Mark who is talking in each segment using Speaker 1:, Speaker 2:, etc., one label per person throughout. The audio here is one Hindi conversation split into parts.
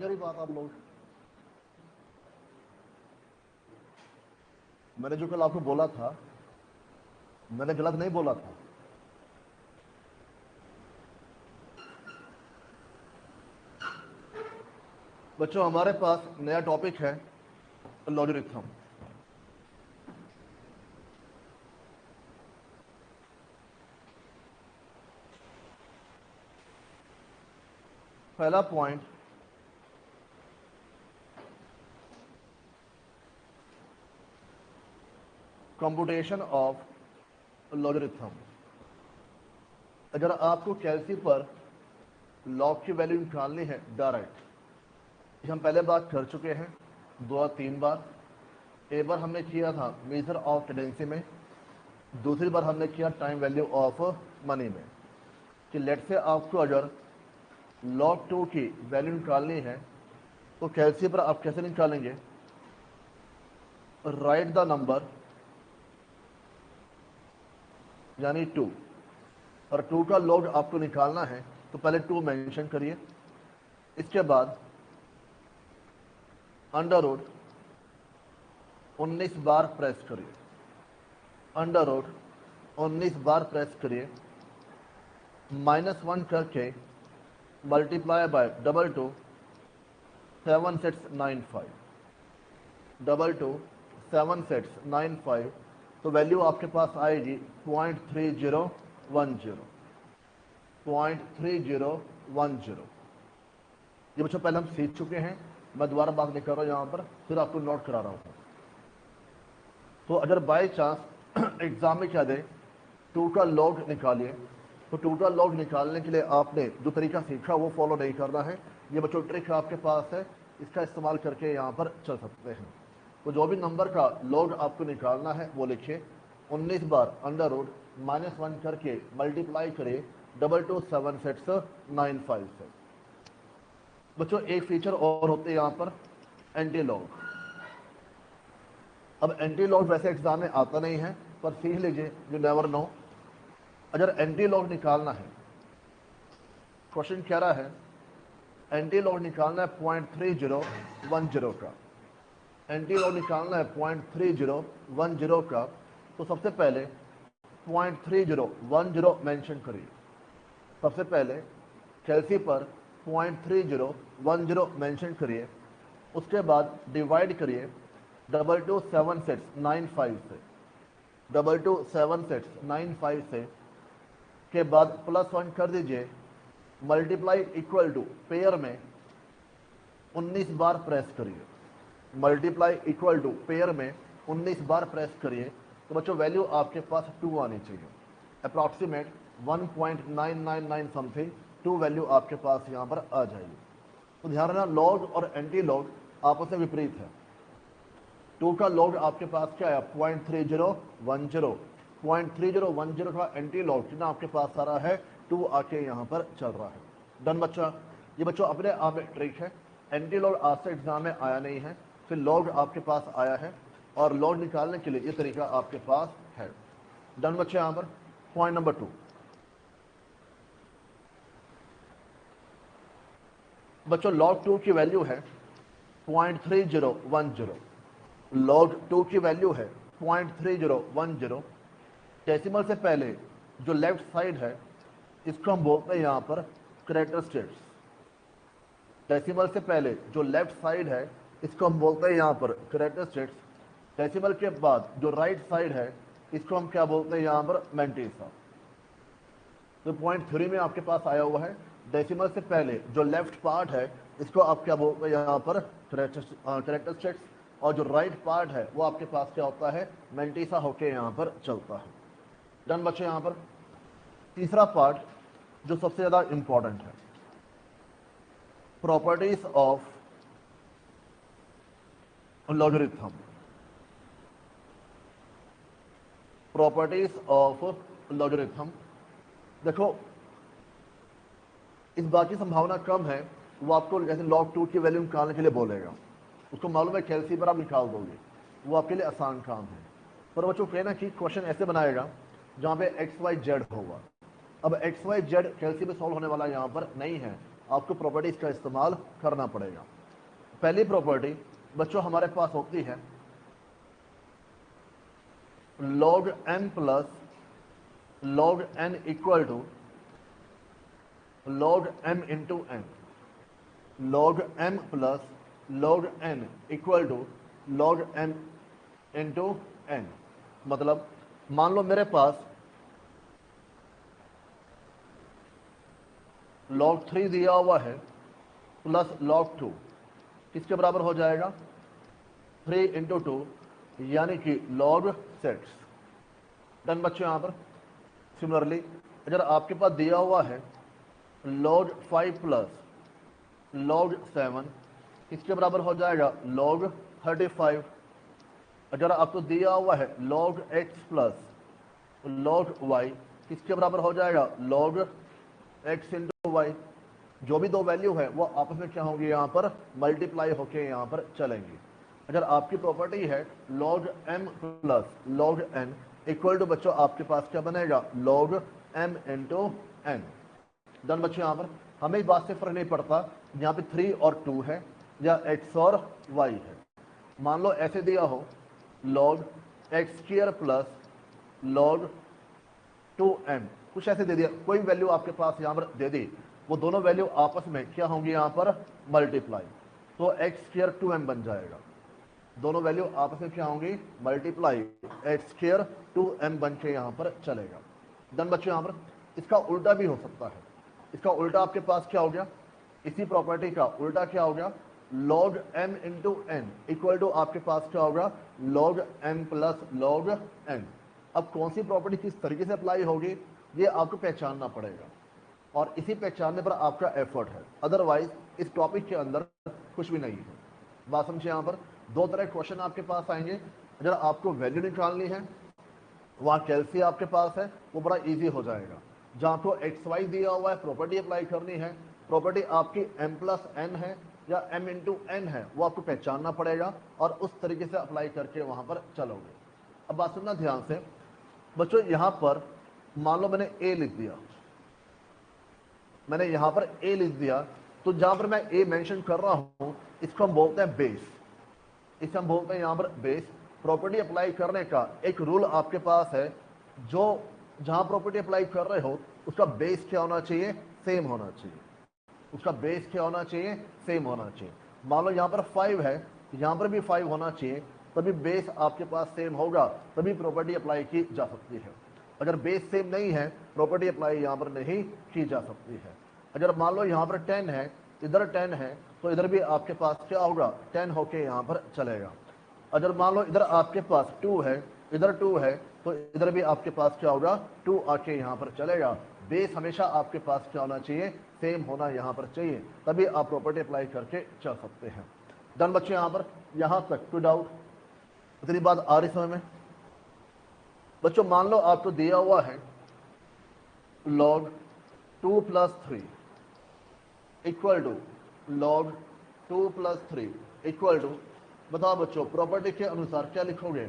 Speaker 1: मेरी बात आप लोग, मैंने जो कल आपको बोला था, मैंने गलत नहीं बोला था। बच्चों हमारे पास नया टॉपिक है लॉगरिथम। पहला पॉइंट, कंप्यूटेशन ऑफ लॉगरिथम। अगर आपको कैलसी पर लॉग की वैल्यू निकालनी है डायरेक्ट, हम पहले बात कर चुके हैं 2 या 3 बार। एक बार हमने किया था मेजर ऑफ टेंडेंसी में, दूसरी बार हमने किया टाइम वैल्यू ऑफ मनी में। कि लेट से आपको अगर log 2 की वैल्यू निकालनी है तो कैलसी पर आप कैसे निकालेंगे? राइट द नंबर यानी 2, और 2 का log आपको निकालना है तो पहले 2 मेंशन करिए। इसके बाद अंडर रूट 19 बार प्रेस करिए, अंडर रूट 19 बार प्रेस करिए, -1 करके मल्टीप्लाई बाय 2 7 6 9 5, 2 7 6 9 5, तो वैल्यू आपके पास आएगी 0.3010, 0.3010। ये बच्चों पहले हम सीख चुके हैं, मैं दोबारा बात नहीं कर रहा हूँ यहाँ पर, फिर आपको नोट करा रहा हूँ। तो अगर बाय चांस एग्जाम में क्या दे 2 का log निकालिए, तो 2 का log निकालने के लिए आपने जो तरीका सीखा वो फॉलो नहीं करना है। ये बच्चों ट्रिक आपके पास है, इसका इस्तेमाल करके यहाँ पर चल सकते हैं। तो जो भी नंबर का log आपको निकालना है वो लिखिए, 19 बार अंडर रूट -1 करके मल्टीप्लाई करिए 2279695 से। बच्चों एक फीचर और होते हैं यहाँ पर, एंटी लॉग। अब एंटी लॉग वैसे एग्जाम में आता नहीं है, पर सीख लीजिए, यू नेवर नो। अगर एंटी लॉग निकालना है, क्वेश्चन क्या रहा है, एंटी लॉग निकालना है 0.3010 का, एंटी लॉग निकालना है 0.3010 का, तो सबसे पहले 0.3010 मेंशन करिए। सबसे पहले कैलसी पर 0.3010 मेंशन करिए, उसके बाद डिवाइड करिए 2279695 से, 2279695 से, के बाद +1 कर दीजिए, मल्टीप्लाई इक्वल टू पेयर में 19 बार प्रेस करिए, मल्टीप्लाई इक्वल टू पेयर में 19 बार प्रेस करिए, तो बच्चों वैल्यू आपके पास 2 आनी चाहिए, अप्रॉक्सीमेट 1.999 समथिंग 2 वैल्यू आपके पास यहाँ पर आ जाएगी। तो ध्यान रखना, लॉग और एंटी लॉग आपस में विपरीत है। 2 का log आपके पास क्या है 0.3010, 0.3010 का एंटी लॉग कितना आपके पास आ रहा है 2 आके यहाँ पर चल रहा है। डन बच्चा। ये बच्चों अपने आप में ट्रिक है, एंटी लॉग आज से एग्जाम में आया नहीं है, फिर log आपके पास आया है, और log निकालने के लिए ये तरीका आपके पास है। डन बच्चे। यहाँ पर पॉइंट नंबर 2, बच्चों log 2 की वैल्यू है 0.3010, log 2 की वैल्यू है 0.3010। डेसिमल से पहले जो लेफ्ट साइड है इसको हम बोलते हैं यहाँ पर कैरेक्टरिस्टिक्स। डेसिमल से पहले जो लेफ्ट साइड है इसको हम बोलते हैं यहाँ पर कैरेक्टरिस्टिक्स। डेसिमल के बाद जो राइट साइड है इसको हम क्या बोलते हैं यहाँ पर मैंटिसा। तो 0.3 में आपके पास आया हुआ है, डेसिमल से पहले जो लेफ्ट पार्ट है इसको आप क्या बोलते हैं यहाँ पर कैरेक्टरिस्टिक्स, और जो राइट पार्ट है वो आपके पास क्या होता है मैंटिसा होके यहाँ पर चलता है। डन बच्चे। यहाँ पर तीसरा पार्ट जो सबसे ज्यादा इंपॉर्टेंट है, properties of logarithm. Properties of logarithm, देखो इस बात की संभावना कम है वो आपको जैसे log 2 की वैल्यू निकालने के लिए बोलेगा, उसको मालूम है कैलसी पर आप निकाल दोगे, वो आपके लिए आसान काम है। पर बच्चों कहना कि क्वेश्चन ऐसे बनाएगा जहाँ पे XYZ होगा। अब XYZ कैलसी पे सॉल्व होने वाला यहाँ पर नहीं है, आपको प्रॉपर्टीज का इस्तेमाल करना पड़ेगा। पहली प्रॉपर्टी बच्चों हमारे पास होती है log n plus log n equal to log m into n। log m plus log n equal to log m into n। मतलब मान लो मेरे पास log 3 दिया हुआ है प्लस log 2 किसके बराबर हो जाएगा? 3 इंटू 2 यानी कि log 6। डन बच्चों। यहां पर सिमिलरली अगर आपके पास दिया हुआ है log 5 प्लस log 7 किसके बराबर हो जाएगा? log 35। अगर आपको दिया हुआ है log x plus log y किसके बराबर हो जाएगा? log x into Y. जो भी दो वैल्यू है वो आपस में क्या होंगी? यहाँ पर मल्टीप्लाई होके यहाँ पर चलेंगी। अगर आपकी प्रॉपर्टी है log m plus log n equal to बच्चों आपके पास क्या बनेगा? log m into n। Done बच्चों। यहाँ पर हमें इस बात से फर्क नहीं पड़ता यहाँ पे 3 और 2 है या x और y है। मान लो ऐसे दिया हो log x square plus log 2m, कुछ ऐसे दे दिया, कोई वैल्यू आपके पास यहाँ पर दे दी, वो दोनों वैल्यू आपस में क्या होंगी? यहाँ पर मल्टीप्लाई। तो x स्क्वायर 2m बन जाएगा। दोनों वैल्यू आपस में क्या होंगी? मल्टीप्लाई। x स्क्वायर 2m बन के यहाँ पर चलेगा। डन बच्चों। यहाँ पर इसका उल्टा भी हो सकता है। इसका उल्टा आपके पास क्या हो गया? इसी प्रॉपर्टी का उल्टा क्या हो गया? log m into n equal to आपके पास क्या होगा? log m plus log n। अब कौन सी प्रॉपर्टी किस तरीके से अप्लाई होगी ये आपको पहचानना पड़ेगा, और इसी पहचानने पर आपका एफर्ट है। अदरवाइज इस टॉपिक के अंदर कुछ भी नहीं है। बात समझिए। यहाँ पर दो तरह के क्वेश्चन आपके पास आएंगे। अगर आपको वैल्यू निकालनी है, वहाँ कैलसी आपके पास है, वो बड़ा इजी हो जाएगा। जहाँ आपको एक्स वाई दिया हुआ है, प्रॉपर्टी अप्लाई करनी है, प्रॉपर्टी आपकी m प्लस n है या m इंटू n है, वो आपको पहचानना पड़ेगा और उस तरीके से अप्लाई करके वहाँ पर चलोगे। अब बात सुनना ध्यान से बच्चों। यहाँ पर मान लो मैंने a लिख दिया, मैंने यहाँ पर a लिख दिया, तो जहाँ पर मैं a मेंशन कर रहा हूँ इसको हम बोलते हैं बेस। इसे हम बोलते हैं यहाँ पर बेस। प्रॉपर्टी अप्लाई करने का एक रूल आपके पास है, जो जहाँ प्रॉपर्टी अप्लाई कर रहे हो उसका बेस क्या होना चाहिए? सेम होना चाहिए। उसका बेस क्या होना चाहिए? सेम होना चाहिए। मान लो यहाँ पर 5 है, यहाँ पर भी 5 होना चाहिए, तभी बेस आपके पास सेम होगा, तभी प्रॉपर्टी अप्लाई की जा सकती है। अगर बेस सेम नहीं है, प्रॉपर्टी अप्लाई यहाँ पर नहीं की जा सकती है। अगर मान लो यहाँ पर 10 है, इधर 10 है, तो इधर भी आपके पास क्या होगा? 10 होके यहाँ पर चलेगा। अगर मान लो इधर आपके पास 2 है, इधर 2 है, तो इधर भी आपके पास क्या होगा? 2 आके यहाँ पर चलेगा। बेस हमेशा आपके पास क्या होना चाहिए? सेम होना यहाँ पर चाहिए, तभी आप प्रॉपर्टी अप्लाई करके चल सकते हैं। डन बच्चे। यहाँ पर यहाँ तक कोई डाउट? इतनी बात आ रही समझ में? बच्चों मान लो आपको दिया हुआ है log 2 plus 3 equal to log 2 plus 3 equal to, बताओ बच्चों प्रॉपर्टी के अनुसार क्या लिखोगे?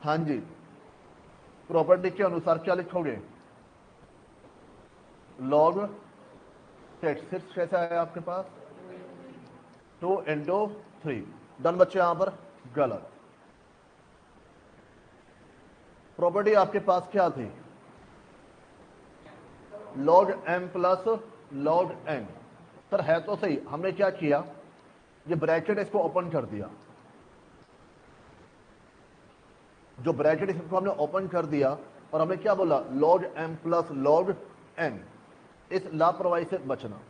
Speaker 1: हाँ जी, प्रॉपर्टी के अनुसार क्या लिखोगे? log 6 कैसे आया आपके पास? 2 इंटू 3। डन बच्चे। यहां पर गलत। प्रॉपर्टी आपके पास क्या थी? log m plus log n। Sir है तो सही, हमने क्या किया? ये ब्रैकेट इसको ओपन कर दिया, जो ब्रैकेट इसको हमने ओपन कर दिया, और हमने क्या बोला? log m plus log n। इस लापरवाही से बचना।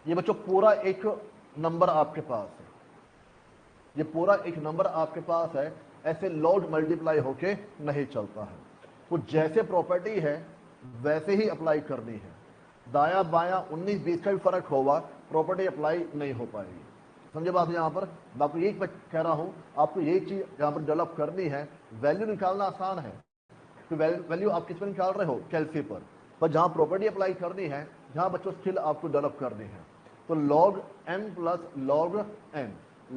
Speaker 1: ये बच्चों पूरा एक नंबर आपके पास है, ये पूरा एक नंबर आपके पास है, ऐसे लॉग मल्टीप्लाई होके नहीं चलता है। कुछ जैसे प्रॉपर्टी है वैसे ही अप्लाई करनी है। दाया बाया 19-20 का भी फर्क होगा, प्रॉपर्टी अप्लाई नहीं हो पाएगी। समझे बात? यहाँ पर मैं आपको यही कह रहा हूँ, आपको यही चीज यहाँ पर डेवलप करनी है। वैल्यू निकालना आसान है, तो वैल्यू आप किस पर निकाल रहे हो? कैलसी पर जहाँ प्रॉपर्टी अप्लाई करनी है, जहाँ बच्चों स्किल आपको डेवलप करनी है, तो log m plus log n।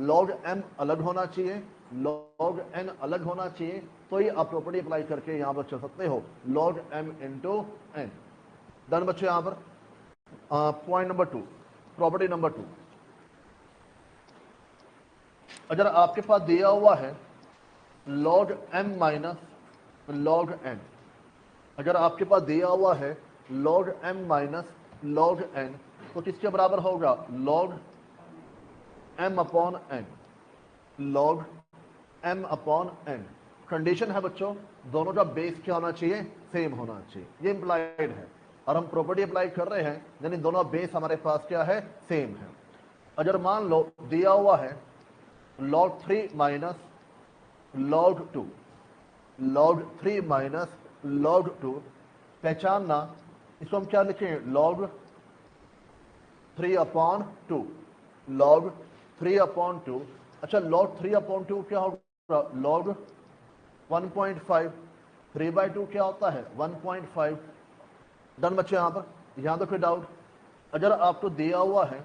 Speaker 1: log m अलग होना चाहिए, लॉग एन अलग होना चाहिए, तो ही आप प्रॉपर्टी अप्लाई करके यहां पर चल सकते हो, log M into N. Done बच्चों। यहां पर पॉइंट नंबर 2, प्रॉपर्टी नंबर 2, अगर आपके पास दिया हुआ है log M minus log N, अगर आपके पास दिया हुआ है log M minus log N, तो किसके बराबर होगा, log M upon N, log M upon N. Condition है बच्चों, दोनों का बेस क्या होना चाहिए, सेम होना चाहिए, ये इंप्लाइड है। और हम प्रॉपर्टी अप्लाई कर रहे हैं, यानी दोनों बेस हमारे पास क्या है, सेम है। अगर मान लो दिया हुआ है log 3 minus log 2, log 3 minus log 2, पहचानना इसको हम क्या लिखेंगे, log 3 अपॉन 2, log 3 अपॉन 2। अच्छा, log 3 अपॉन 2 क्या होगा, log 1.5, 3/2 क्या होता है, 1.5। डन बच्चे। यहां पर यहां तो कोई डाउट, अगर आपको दिया हुआ है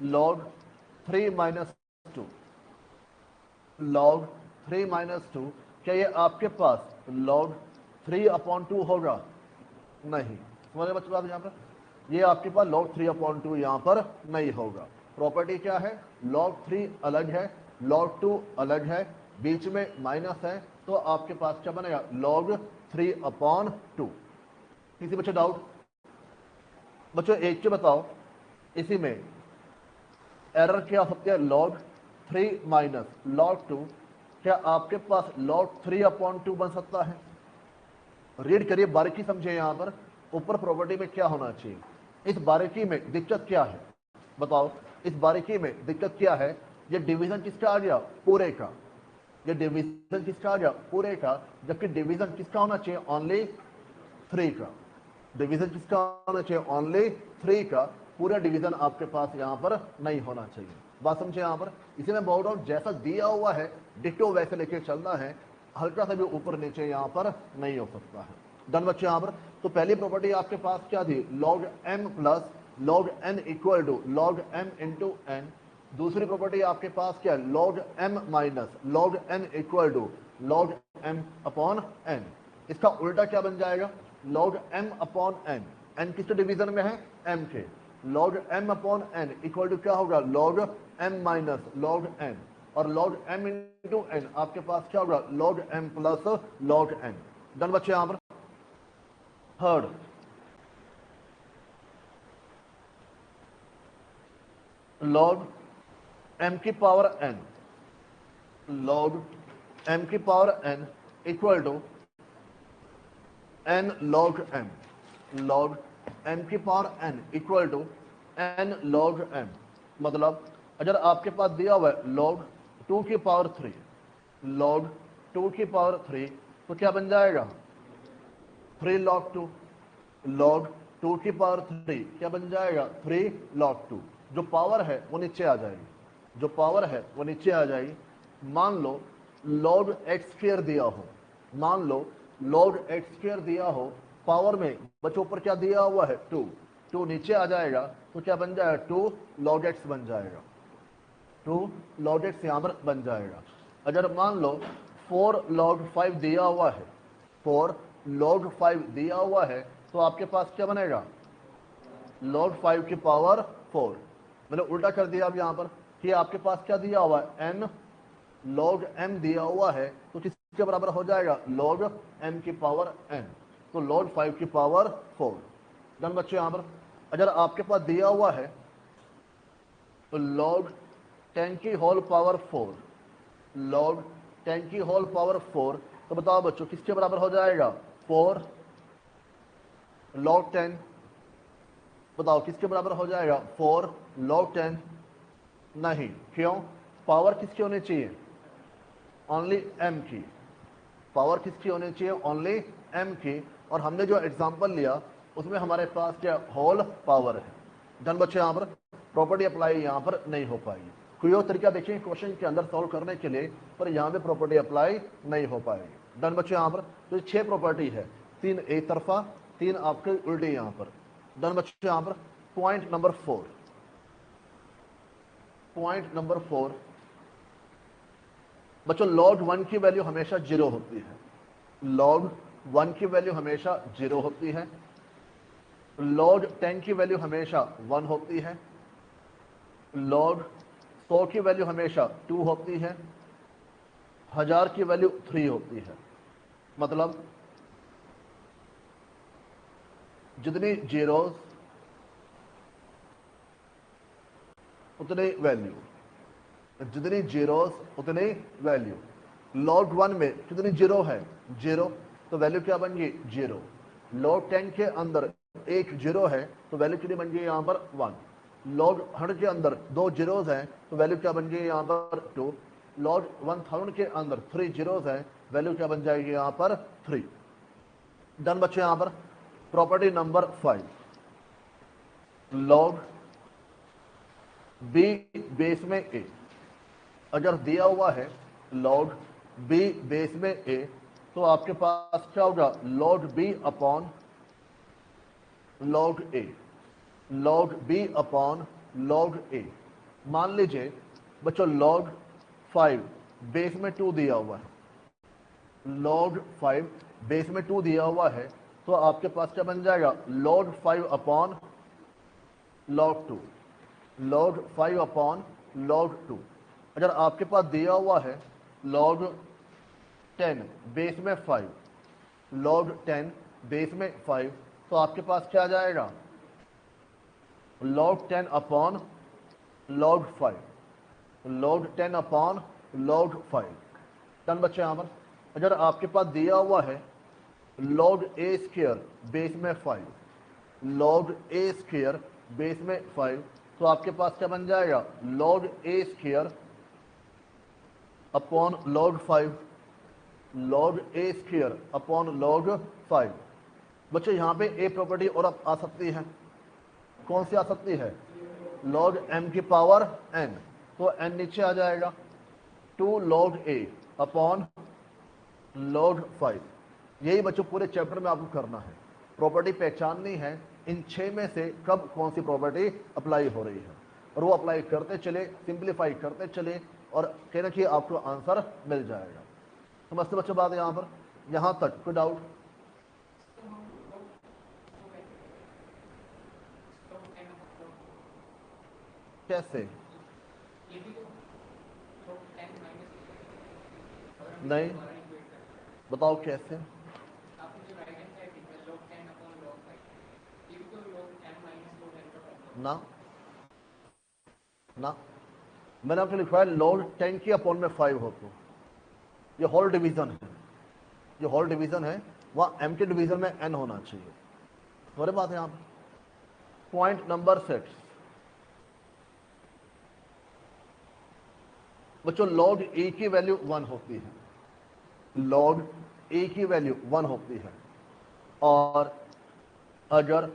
Speaker 1: log 3 माइनस 2, log 3 माइनस 2, क्या ये आपके पास log 3 अपॉन 2 होगा, नहीं। समझ बच्चों बात, यहां पर ये आपके पास log 3 अपॉन 2 यहां पर नहीं होगा। प्रॉपर्टी क्या है, log 3 अलग है, log 2 अलग है, बीच में माइनस है, तो आपके पास क्या बनेगा, log 3 अपॉन 2। किसी बच्चे डाउट, बच्चों एक के बताओ, इसी में एरर क्या हो सकती है, log 3 माइनस log 2, क्या आपके पास log 3 अपॉन 2 बन सकता है। रीड करिए, बारीकी समझे, यहां पर ऊपर प्रॉपर्टी में क्या होना चाहिए, इस बारीकी में दिक्कत क्या है, बताओ, इस बारीकी में दिक्कत क्या है। ये डिवीजन किसका आ गया, पूरे का, ये डिवीजन किसका आ गया, पूरे का, जबकि डिवीजन किसका होना चाहिए, ओनली 3 का। डिवीजन किसका होना चाहिए, ओनली 3 का। पूरा डिवीजन आपके पास यहां पर नहीं होना चाहिए। बात समझे यहां पर, इसी में बोल रहा हूं, जैसा दिया हुआ है डिटो वैसे लेके चलना है, हल्का सा भी ऊपर नीचे यहां पर नहीं हो सकता है। डन बच्चे। यहां पर तो पहली प्रॉपर्टी आपके पास क्या थी, log m plus log n equal to log m into N. दूसरी प्रॉपर्टी आपके पास क्या है, log m minus log n equal to log m upon n। इसका उल्टा क्या बन जाएगा, log m upon n, n किसके डिवीजन में है, m के, log m upon n equal to क्या होगा, log m minus log n, और log m इंटू n आपके पास क्या होगा, log m plus log n। Done बच्चे। यहां पर थर्ड, log m की पावर n, log m की power n equal to n log m, log m की power n equal to n log m। मतलब अगर आपके पास दिया हुआ है log 2 की पावर 3, log 2 की पावर 3, तो क्या बन जाएगा, 3 log 2, log 2 की पावर 3 क्या बन जाएगा, 3 log 2। जो पावर है वो नीचे आ जाएगी, जो पावर है वो नीचे आ जाएगी। मान लो log x स्क्वायर दिया हो, मान लो log x स्क्वायर दिया हो, पावर में बच्चों ऊपर क्या दिया हुआ है, 2, 2 नीचे आ जाएगा, तो क्या बन जाएगा, 2 log x बन जाएगा, 2 log x यहां पर बन जाएगा। अगर मान लो 4 log 5 दिया हुआ है, 4 log 5 दिया हुआ है, तो आपके पास क्या बनेगा, log 5 की पावर 4। मैंने उल्टा कर दिया अब यहां पर कि आपके पास क्या दिया हुआ है, n log m दिया हुआ है, तो किसके बराबर हो जाएगा, log m की पावर n, तो log 5 की पावर 4। डन बच्चे। यहां पर अगर आपके पास दिया हुआ है तो log 10 की होल पावर 4, log 10 की होल पावर 4, तो बताओ बच्चों किसके बराबर हो जाएगा, 4 log 10, बताओ किसके बराबर हो जाएगा, 4 log 10, नहीं, क्यों, पावर किसकी होनी चाहिए, ओनली m की, पावर किसकी होनी चाहिए, ओनली m की। और हमने जो एग्जांपल लिया उसमें हमारे पास क्या होल पावर है। डन बच्चे। यहां पर प्रॉपर्टी अप्लाई यहां पर नहीं हो पाएगी। कोई और तरीका देखिए क्वेश्चन के अंदर सॉल्व करने के लिए, पर यहां पे प्रॉपर्टी अप्लाई नहीं हो पाएगी। डन बच्चे। यहां पर तो 6 प्रॉपर्टी है, 3 एक तरफा, 3 आपके उल्टी यहां पर। डन बच्चे। यहां पर पॉइंट नंबर 4, पॉइंट नंबर 4, बच्चों log 1 की वैल्यू हमेशा 0 होती है, log 1 की वैल्यू हमेशा 0 होती है, log 10 की वैल्यू हमेशा 1 होती है, log 100 की वैल्यू हमेशा 2 होती है, 1000 की वैल्यू 3 होती है। मतलब जितनी जीरोस उतनी वैल्यू, जितनी जीरोस उतनी वैल्यू। log 1 में कितनी जीरो है? 0, तो वैल्यू क्या बन गई? 0। log 10 के अंदर एक जीरो है तो वैल्यू कितनी बन गई यहाँ पर? 1। log 100 के अंदर 2 जीरोस हैं तो वैल्यू क्या बन गई यहाँ पर? 2। log 1000 के अंदर 3 जीरोस हैं, वैल्यू क्या बन जाएगी यहाँ पर? 3। डन बच्चे। यहाँ पर property number 5, log b base में a, अगर दिया हुआ है log b बेस में a तो आपके पास क्या होगा? log b upon log a, log b upon log a। मान लीजिए बच्चों log 5 बेस में 2 दिया हुआ है, log 5 बेस में 2 दिया हुआ है तो आपके पास क्या बन जाएगा? log 5 upon log 2, log 5 upon log 2। अगर आपके पास दिया हुआ है log 10 बेस में 5, log 10 बेस में 5 तो आपके पास क्या आ जाएगा? log 10 upon log 5, log 10 upon log 5। Done बच्चे यहाँ पर अगर आपके पास दिया हुआ है log a स्क्वायर बेस में 5, log a स्क्वायर बेस में 5 तो आपके पास क्या बन जाएगा? log a square upon log 5, log a square upon log 5। बच्चे यहाँ पे a प्रॉपर्टी और अब आ सकती है, कौन सी आ सकती है? log m की पावर n, तो n नीचे आ जाएगा 2 log a अपॉन log 5। यही बच्चों पूरे चैप्टर में आपको करना है, प्रॉपर्टी पहचाननी है इन 6 में से कब कौन सी प्रॉपर्टी अप्लाई हो रही है, और वो अप्लाई करते चले, सिंप्लीफाई करते चले और कहीं ना कहीं आपको आंसर मिल जाएगा। समझते बच्चों बात यहाँ पर? यहाँ तक कोई डाउट? कैसे? नहीं, बताओ कैसे? ना ना, मैंने आपको लिखवाया log 10 की अपॉन में 5 हो तो ये होल डिवीजन है, ये होल डिवीजन है, वहां m के डिवीजन में n होना चाहिए। तुम्हारे बात है यहाँ पर। पॉइंट नंबर 6 बच्चों, log a की वैल्यू 1 होती है, log a की वैल्यू 1 होती है, और अगर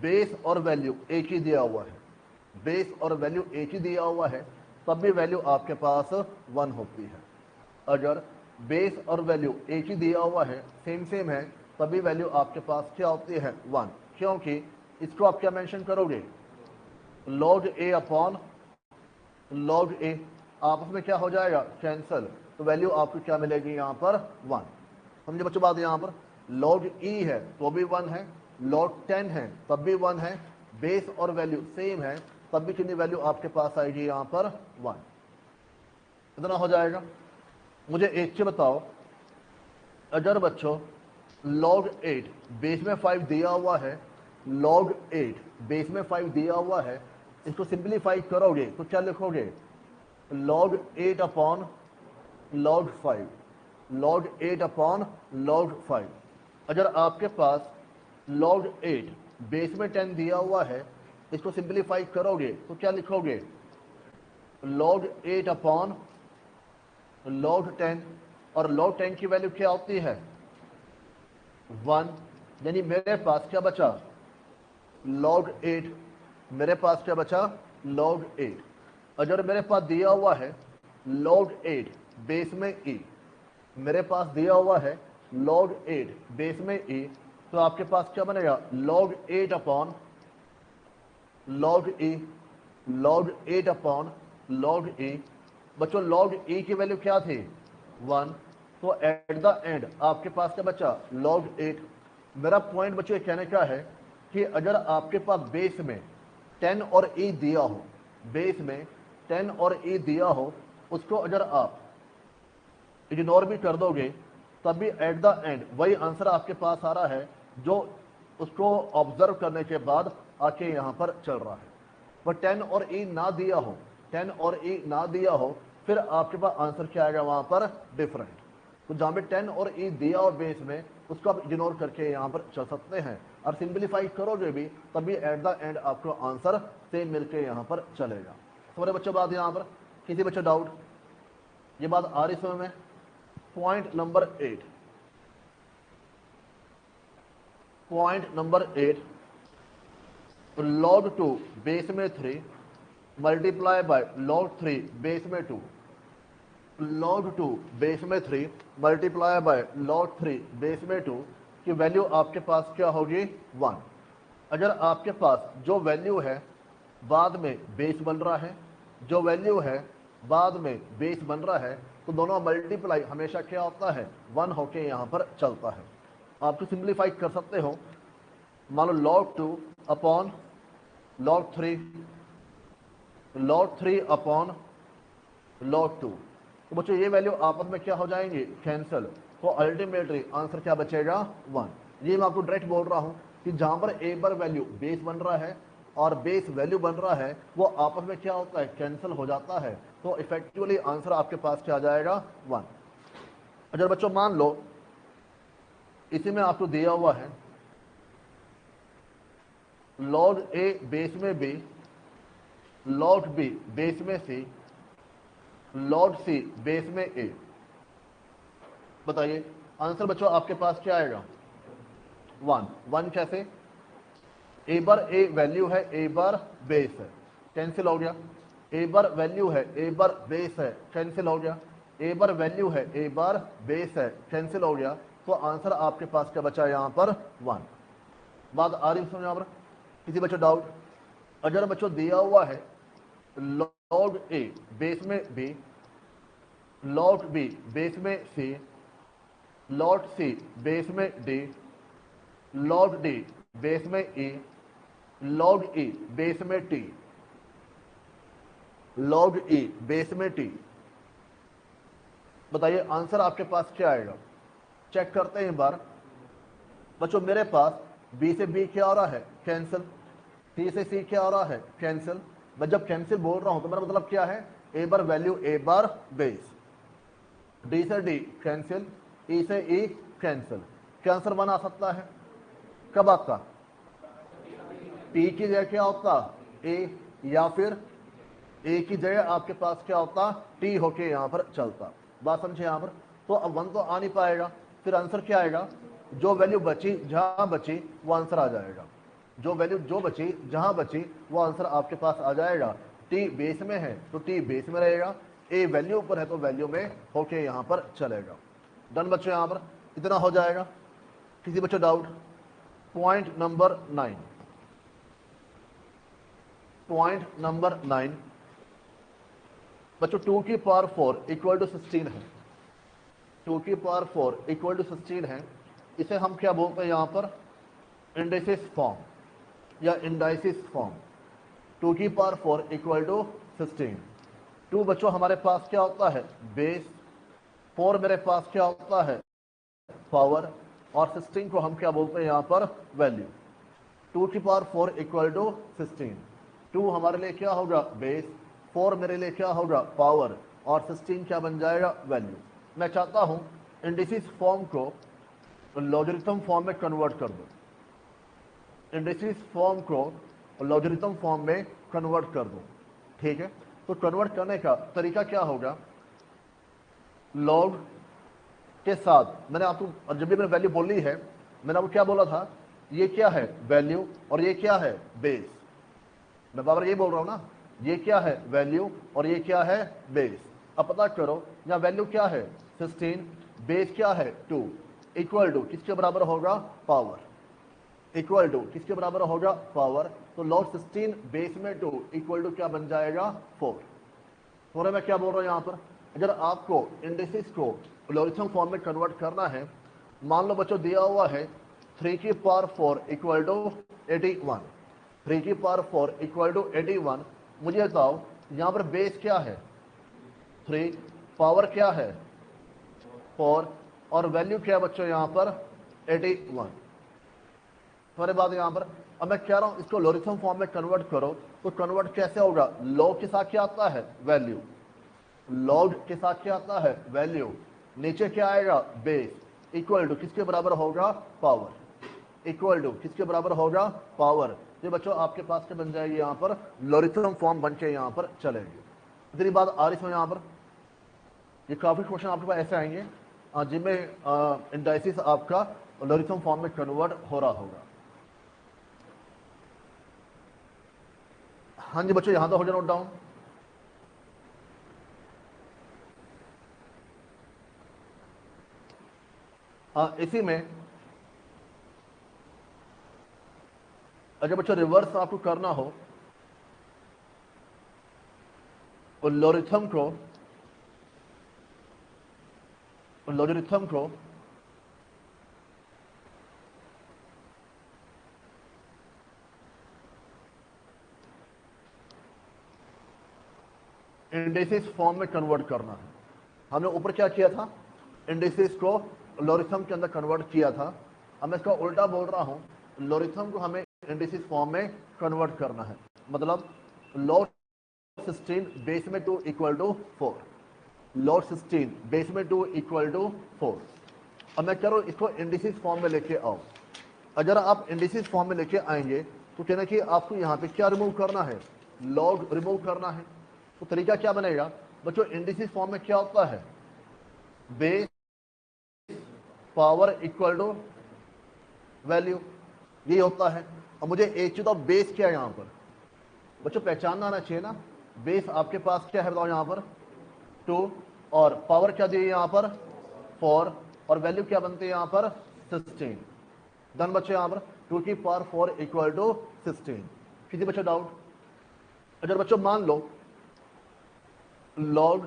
Speaker 1: बेस और वैल्यू एक ही दिया हुआ है, बेस और वैल्यू एक ही दिया हुआ है तब भी वैल्यू आपके पास 1 होती है। अगर बेस और वैल्यू एक ही दिया हुआ है, सेम सेम है, तभी वैल्यू आपके पास क्या होती है? 1, क्योंकि इसको आप क्या मेंशन करोगे? log a upon log a, आपस में क्या हो जाएगा? कैंसल, तो वैल्यू आपको क्या मिलेगी यहाँ पर? 1। समझे बच्चों बात? यहाँ पर log e है तो भी 1 है, log 10 है तब भी 1 है, बेस और वैल्यू सेम है तब भी कितनी वैल्यू आपके पास आएगी यहाँ पर? 1। इतना हो जाएगा। मुझे एक चीज बताओ, अगर बच्चों log 8 बेस में 5 दिया हुआ है, log 8 बेस में 5 दिया हुआ है, इसको सिंप्लीफाई करोगे तो क्या लिखोगे? log 8 upon log 5, log 8 upon log 5। अगर आपके पास log 8 बेस में 10 दिया हुआ है, इसको सिंप्लीफाई करोगे तो क्या लिखोगे? log 8 अपॉन log 10, और log 10 की वैल्यू क्या होती है? 1। यानी मेरे पास क्या बचा? log 8। मेरे पास क्या बचा? log 8। अगर मेरे पास दिया हुआ है log 8 बेस में e, मेरे पास दिया हुआ है log 8 बेस में e, तो आपके पास क्या बनेगा? log 8 upon log e, log 8 upon log e। बच्चों log e की वैल्यू क्या थी 1, तो एट द एंड आपके पास क्या बचा log 8। मेरा पॉइंट बच्चों ये कहने का है कि अगर आपके पास बेस में 10 और e दिया हो, बेस में 10 और e दिया हो, उसको अगर आप इग्नोर भी कर दोगे तब भी एट द एंड वही आंसर आपके पास आ रहा है जो उसको ऑब्जर्व करने के बाद आके यहाँ पर चल रहा है। पर 10 और e ना दिया हो, 10 और e ना दिया हो, फिर आपके पास आंसर क्या आएगा वहां पर डिफरेंट। तो जहां पे 10 और e दिया हो बेस में, उसको आप इग्नोर करके यहाँ पर चल सकते हैं और सिंप्लीफाई करोगे भी तभी एट द एंड आपको आंसर सेम मिलके यहाँ पर चलेगा। समझे बच्चों बात? यहाँ पर किसी बच्चों डाउट? ये बात आ रही समझ में? Point number 8, point number 8, log 2 base में 3 मल्टीप्लाई बाय log 3 बेस में 2, log 2 बेस में 3 मल्टीप्लाई बाय log 3 बेस में 2 की वैल्यू आपके पास क्या होगी 1। अगर आपके पास जो वैल्यू है बाद में बेस बन रहा है, जो वैल्यू है बाद में बेस बन रहा है, तो दोनों मल्टीप्लाई हमेशा क्या होता है 1 होके यहाँ पर चलता है। आपको सिंप्लीफाई कर सकते हो, मान लो log 2 upon log 3, log 3 upon log 2, तो बच्चों ये वैल्यू आपस में क्या हो जाएंगे कैंसिल, तो अल्टीमेटली आंसर क्या बचेगा 1। ये मैं आपको डायरेक्ट बोल रहा हूं कि जहां पर एक बार वैल्यू बेस बन रहा है और बेस वैल्यू बन रहा है वो आपस में क्या होता है कैंसिल हो जाता है, तो इफेक्टिवली आंसर आपके पास क्या आ जाएगा 1। अगर बच्चों मान लो इसी में आपको दिया हुआ है log a बेस में b, log b बेस में c, log c बेस में a, बताइए आंसर बच्चों आपके पास क्या आएगा 1। कैसे? a बार a वैल्यू है, a बार बेस है, कैंसिल हो गया। a बार वैल्यू है, a बार बेस है, कैंसिल हो गया। a बार वैल्यू है, a बार बेस है, कैंसिल हो गया। तो आंसर आपके पास क्या बचा यहाँ पर 1। बात आ रही समझ? यहाँ पर किसी बच्चों डाउट? अगर बच्चों दिया हुआ है log a बेस में b, log b बेस में c, log c बेस में d, log d बेस में e, log e बेस में t, log e बेस में t, बताइए आंसर आपके पास क्या आएगा? चेक करते हैं एक बार। बच्चों मेरे पास b से b क्या आ रहा है कैंसिल, c से c क्या आ रहा है कैंसिल। मैं जब कैंसिल बोल रहा हूं तो मेरा मतलब क्या है a bar value a bar base, d से d कैंसिल, e से e कैंसिल। क्या आंसर बना सकता है? कब आपका p की जगह क्या होता a, या फिर a की जगह आपके पास क्या होता t होके यहाँ पर चलता। बात समझे यहाँ पर? तो अब 1 तो आ नहीं पाएगा, फिर आंसर क्या आएगा? जो वैल्यू बची जहां बची वो आंसर आ जाएगा, जो वैल्यू जो बची जहां बची वो आंसर आपके पास आ जाएगा। t बेस में है तो t बेस में रहेगा, a वैल्यू पर है तो वैल्यू में होके यहाँ पर चलेगा। डन बच्चों? यहाँ पर इतना हो जाएगा। किसी बच्चों doubt? Point number 9, point number 9, बच्चों 2 की पावर 4 इक्वल टू 16 है, 2 की पावर 4 इक्वल टू 16 है। इसे हम क्या बोलते हैं यहाँ पर इंडिसिस फॉर्म या इंडाइसिस फॉर्म। 2 की पावर 4 इक्वल टू 16। 2 बच्चों हमारे पास क्या होता है बेस, 4 मेरे पास क्या होता है पावर, और 16 को हम क्या बोलते हैं यहाँ पर वैल्यू। 2 की पावर 4 इक्वल टू 16। 2 हमारे लिए क्या होगा बेस, 4 मेरे लिए क्या होगा पावर, और 16 क्या बन जाएगा वैल्यू। मैं चाहता हूं इंडिसिस फॉर्म को लॉगरिथम फॉर्म में कन्वर्ट कर दो, इंडिसिस फॉर्म को लॉगरिथम फॉर्म में कन्वर्ट कर दो। ठीक है, तो कन्वर्ट करने का तरीका क्या होगा? लॉग के साथ मैंने आपको जब भी मैंने वैल्यू बोली है, मैंने आपको क्या बोला था? ये क्या है वैल्यू और ये क्या है बेस। मैं बार ये बोल रहा हूं ना, ये क्या है वैल्यू और ये क्या है बेस। अब पता करो यहाँ वैल्यू क्या है 16, बेस क्या है 2, इक्वल टू किसके बराबर होगा पावर, इक्वल टू किसके बराबर होगा पावर। तो log 16 बेस में 2 इक्वल टू क्या बन जाएगा 4। थोड़ा मैं क्या बोल रहा हूँ यहाँ पर, अगर आपको इंडिसेस को लॉगरिथम फॉर्म में कन्वर्ट करना है, मान लो बच्चों दिया हुआ है 3 की पावर 4 इक्वल टू 81, 3 की पावर 4 इक्वल टू 81। मुझे बताओ यहाँ पर बेस क्या है 3, पावर क्या है 4, और वैल्यू क्या है बच्चों यहाँ पर 81। तुम्हारे बात यहाँ पर, अब मैं कह रहा हूँ इसको लॉगरिथम फॉर्म में कन्वर्ट करो, तो कन्वर्ट कैसे होगा, लॉग के साथ क्या आता है वैल्यू, लॉग के साथ क्या आता है वैल्यू, नीचे क्या आएगा बेस, इक्वल टू किसके बराबर होगा पावर, इक्वल टू किसके बराबर होगा पावर। ये बच्चों आपके पास क्या बन जाएगी यहाँ पर, लॉगरिथम फॉर्म बन के यहाँ पर चलेगी। इतनी बात आ रही है यहाँ पर, ये काफी क्वेश्चन आपके पास ऐसे आएंगे जिनमें इंडाइसिस आपका लॉगरिथम फॉर्म में कन्वर्ट हो रहा होगा। हाँ जी बच्चों, यहां तो हो जाए नोट डाउन। इसी में अगर बच्चों रिवर्स आपको करना हो तो लॉगरिथम को इंडिसेस फॉर्म में कन्वर्ट करना है। हमने ऊपर क्या किया था, इंडिसेस को लॉगरिथम के अंदर कन्वर्ट किया था। अब मैं इसका उल्टा बोल रहा हूं, लॉगरिथम को हमें इंडिसेस फॉर्म में कन्वर्ट करना है। मतलब लॉग 16 बेस में 2 इक्वल टू 4, लॉग 16 बेस में 2 इक्वल टू 4। अब मैं कह रहा हूं इसको इंडिसेस फॉर्म में लेके आओ। अगर आप इंडिसेस फॉर्म में लेके आएंगे तो कहना कि आपको यहाँ पे क्या रिमूव करना है, लॉग रिमूव करना है। तो तरीका क्या बनेगा बच्चों, इंडिसेस फॉर्म में क्या होता है, base power equal to value, ये होता है। अब मुझे एक चीज, बेस क्या है यहाँ पर बच्चों, पहचानना आना चाहिए ना। बेस आपके पास क्या है बताओ यहाँ पर 2, और पावर क्या दी है यहाँ पर 4, और वैल्यू क्या बनती है यहाँ पर 16। डन बच्चों, यहाँ पर 2 की पावर 4 इक्वल टू 16। किसी बच्चों डाउट? अगर बच्चों मान लो लॉग